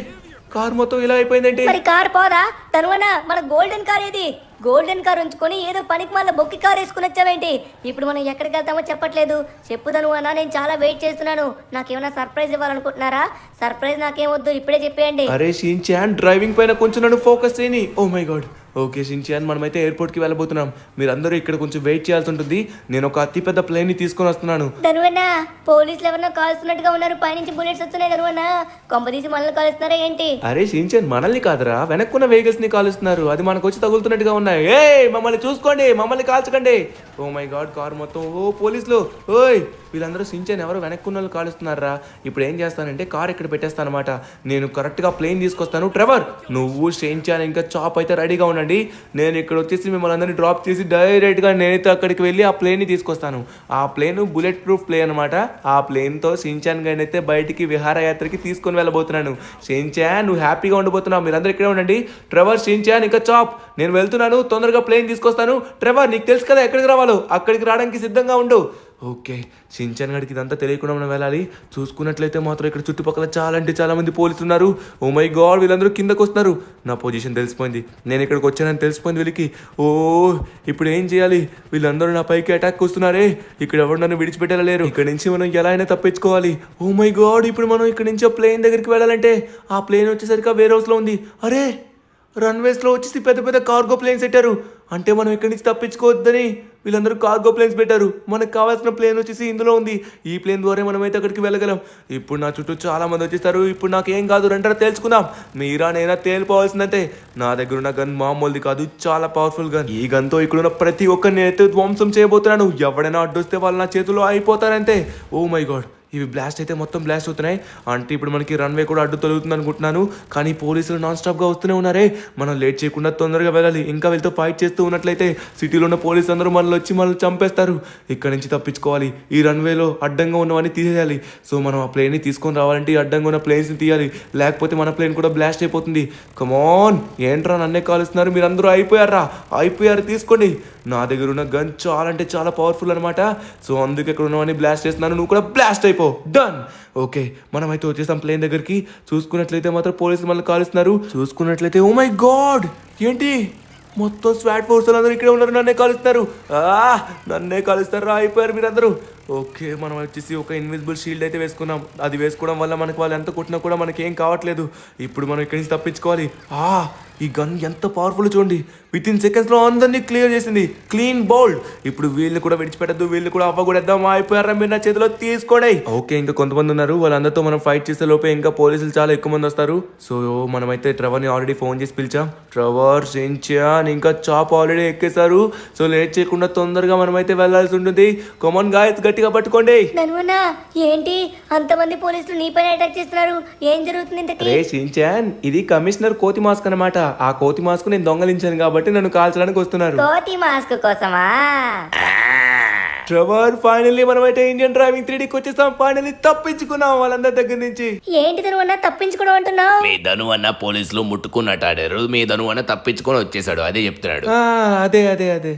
Speaker 2: కార్ మొత్తం ఇలా అయిపోయిందేంటి?
Speaker 1: మరి కార్ పోదా ధనువనా? మన గోల్డెన్ కార్ ఏది? గోల్డెన్ కార్ ఉంచుకొని ఏదో పనికి మళ్ళీ బొక్కి కార్ వేసుకుని వచ్చావేంటి? ఇప్పుడు మనం ఎక్కడికి వెళ్తామో చెప్పట్లేదు. చెప్పు ధనువనా, నేను చాలా వెయిట్ చేస్తున్నాను. నాకేమైనా సర్ప్రైజ్ ఇవ్వాలనుకుంటున్నారా? సర్ప్రైజ్ నాకేమొద్దు, ఇప్పుడే చెప్పేయండి.
Speaker 2: అరే షిన్చాన్, డ్రైవింగ్ పైన కొంచెం నన్ను ఫోకస్ చేయని. Oh my god. Okay Shinchan, మనమైతే ఎయిర్పోర్ట్కి వెళ్ళబోతున్నాం. మీరందరూ ఇక్కడ కొంచెం వెయిట్ చేయాల్సి ఉంటుంది. నేను ఒక అతిపెద్ద ప్లేన్ని తీసుకొని వస్తున్నాను.
Speaker 1: ధనువన్నా, పోలీసులు ఎవరన్నా కాల్స్తున్నట్టుగా ఉన్నారు. పైనుంచి బుల్లెట్స్ వస్తున్నాయి ధనువన్నా. కొంపదీసి మనల్ని కాలుస్తున్నారా ఏంటి?
Speaker 2: అరే షిన్చాన్, మనల్ని కాదురా, వెనక్కున్న వెహికల్స్ ని కాలుస్తున్నారు. అది మనకు వచ్చి తగులుతున్నట్టుగా ఉన్నాయి. ఏ మమ్మల్ని చూసుకోండి, మమ్మల్ని కాల్చకండి. ఓ మై గాడ్, కార్ మొత్తం. ఓ పోలీసులు, ఓయ్ వీళ్ళందరూ షిన్చాన్ ఎవరు వెనక్కున్న వాళ్ళు కాలుస్తున్నారా? ఇప్పుడు ఏం చేస్తానంటే కార్ ఇక్కడ పెట్టేస్తాను అనమాట. నేను కరెక్ట్గా ప్లేన్ తీసుకొస్తాను. ట్రెవర్, నువ్వు షిన్చాన్ ఇంకా చాప్ అయితే రెడీగా ఉండండి. నేను ఇక్కడ వచ్చేసి మిమ్మల్ని అందరినీ డ్రాప్ చేసి డైరెక్ట్గా నేనైతే అక్కడికి వెళ్ళి ఆ ప్లేన్ని తీసుకొస్తాను. ఆ ప్లేన్ బుల్లెట్ ప్రూఫ్ ప్లేన్ అనమాట. ఆ ప్లేన్తో షిన్చాన్ గారిని అయితే బయటికి విహారయాత్రకి తీసుకొని వెళ్ళబోతున్నాను. షిన్చాన్, నువ్వు హ్యాపీగా ఉండబోతున్నావు. మీరందరూ ఇక్కడే ఉండండి. ట్రెవర్, షిన్చాన్ ఇంకా చాప్, నేను వెళ్తున్నాను. తొందరగా ప్లేన్ తీసుకొస్తాను. ట్రెవర్, నీకు తెలుసు కదా ఎక్కడికి రావాలో, అక్కడికి రావడానికి సిద్ధంగా ఉండు. ఓకే, షిన్చాన్ గడికి ఇదంతా తెలియకుండా మనం వెళ్ళాలి. చూసుకున్నట్లయితే మాత్రం ఇక్కడ చుట్టుపక్కల చాలా మంది పోలీసులు ఉన్నారు. ఓ మై గాడ్, వీళ్ళందరూ కిందకు వస్తున్నారు. నా పొజిషన్ తెలిసిపోయింది, నేను ఇక్కడికి వచ్చానని తెలిసిపోయింది వీళ్ళకి. ఓ ఇప్పుడు ఏం చేయాలి? వీళ్ళందరూ నా పైకి అటాక్ వస్తున్నారే. ఇక్కడ ఎవరు నన్ను విడిచిపెట్టలేరు. ఇక్కడ నుంచి మనం ఎలా అయినా తప్పించుకోవాలి. ఓ మై గాడ్, ఇప్పుడు మనం ఇక్కడ నుంచి ఆ ప్లేన్ దగ్గరికి వెళ్ళాలంటే ఆ ప్లేన్ వచ్చేసరికి వేరే హౌస్లో ఉంది. అరే, రన్వేస్లో వచ్చేసి పెద్ద కార్గో ప్లేన్స్ పెట్టారు. అంటే మనం ఇక్కడి నుంచి తప్పించుకోవద్దని వీళ్ళందరూ కార్గో ప్లేన్స్ పెట్టారు. మనకు కావాల్సిన ప్లేన్ వచ్చేసి ఇందులో ఉంది. ఈ ప్లేన్ ద్వారా మనమైతే అక్కడికి వెళ్ళగలం. ఇప్పుడు నా చుట్టూ చాలా మంది వచ్చేస్తారు. ఇప్పుడు నాకేం కాదు, రెండరా తేల్చుకుందాం. మీరా నేనా తేలిపోవాల్సిందంటే నా దగ్గర ఉన్న గన్ మామూలుది కాదు, చాలా పవర్ఫుల్ గన్. ఈ గన్తో ఇక్కడున్న ప్రతి ఒక్కరిని అయితే ధ్వంసం చేయబోతున్నాను. ఎవడైనా అడ్డొస్తే వాళ్ళు నా చేతిలో అయిపోతారంతే. ఓ మై గాడ్, ఇవి బ్లాస్ట్ అయితే మొత్తం బ్లాస్ట్ అవుతున్నాయి. అంటే ఇప్పుడు మనకి రన్వే కూడా అడ్డు తొలుగుతుంది అనుకుంటున్నాను. కానీ పోలీసులు నాన్ స్టాప్గా వస్తూనే ఉన్నారే. మనం లేట్ చేయకుండా తొందరగా వెళ్ళాలి. ఇంకా వీళ్ళతో ఫైట్ చేస్తూ ఉన్నట్లయితే సిటీలో ఉన్న పోలీసులు అందరూ మనల్ని వచ్చి మనల్ని చంపేస్తారు. ఇక్కడ నుంచి తప్పించుకోవాలి. ఈ రన్వేలో అడ్డంగా ఉన్నవన్నీ తీసేయాలి. సో మనం ఆ ప్లేన్ని తీసుకొని రావాలంటే ఈ అడ్డంగా ఉన్న ప్లేన్స్ని తీయాలి. లేకపోతే మన ప్లేన్ కూడా బ్లాస్ట్ అయిపోతుంది. కమాన్, ఏంట్రా నన్నే కాలుస్తున్నారు? మీరందరూ అయిపోయారు తీసుకోండి. నా దగ్గర ఉన్న గన్ చాలా అంటే చాలా పవర్ఫుల్ అనమాట. సో అందుకే ఇక్కడ ఉన్నవన్నీ బ్లాస్ట్ చేస్తున్నాను. నువ్వు కూడా బ్లాస్ట్ అయిపో. డన్. ఓకే, మనం అయితే వచ్చేసాం ప్లేన్ దగ్గరికి. చూసుకున్నట్లయితే మాత్రం పోలీసులు మనల్ని కాలుస్తున్నారు. చూసుకున్నట్లయితే ఓ మై గాడ్, ఏంటి మొత్తం స్వాట్ ఫోర్స్ అందరూ ఇక్కడే ఉన్నారు. నన్నే కాలుస్తారు. నన్నే కాలుస్తారు. అయిపోయారు మీరందరూ. ఓకే, మనం వచ్చేసి ఒక ఇన్విజిబుల్ షీల్డ్ అయితే వేసుకున్నాం. అది వేసుకోవడం వల్ల మనకు వాళ్ళు ఎంత కొట్టినా కూడా మనకి ఏం కావట్లేదు. ఇప్పుడు మనం ఇక్కడి నుంచి తప్పించుకోవాలి. ఈ గన్ ఎంత పవర్ఫుల్ చూడండి. విత్ ఇన్ సెకండ్స్లో అందరినీ క్లియర్ చేసింది. Clean bowled. ఇప్పుడు వీళ్ళని కూడా విడిచిపెట్టద్దు, వీళ్ళు కూడా అవ్వకూడదాం. అయిపోయారా మీరు నా చేతిలో తీసుకోండి. ఓకే, ఇంకా కొంతమంది ఉన్నారు. వాళ్ళందరితో మనం ఫైట్ చేసే లోపే ఇంకా పోలీసులు చాలా ఎక్కువ మంది వస్తారు. సో మనమైతే ట్రెవర్ని ఆల్రెడీ ఫోన్ చేసి పిలిచాం. ట్రెవర్, షిన్చాన్ ఇంకా చాప్ ఆల్రెడీ ఎక్కేశారు. సో లేట్ చేయకుండా తొందరగా మనమైతే వెళ్లాల్సి ఉంటుంది. కామన్ గాయస్, గట్టిగా పట్టుకోండి.
Speaker 1: ధనువన్నా, ఏంటి అంతమంది పోలీసులు నీ పైన అటాక్ చేస్తున్నారు? ఏం జరుగుతుంది ఇంతకీ?
Speaker 2: రే షిన్చాన్, ఇది కమిషనర్ కోతి మాస్క్ అనమాట. ఆ కోతి మాస్క్ నేను దొంగలించాను కాబట్టి నన్ను కాల్చడానికి వస్తున్నారు.
Speaker 1: కోతి మాస్క్ కోసమా?
Speaker 2: ట్రెవర్, ఫైనల్లీ మనమైతే ఇండియన్ డ్రైవింగ్ 3Dకి వచ్చేసాం. ఫైనల్లీ తప్పించుకున్నాం వాళ్ళందరి దగ్గర నుంచి.
Speaker 1: ఏంటి ధనువన్నా తప్పించుకోవడం అంటున్నావు?
Speaker 7: మీ ధను అన్న పోలీసులు ముట్టుకున్నట్టు ఆడారు. మీ ధను అన్న తప్పించుకొని వచ్చేసాడు. అదే చెప్తున్నాడు.
Speaker 2: అదే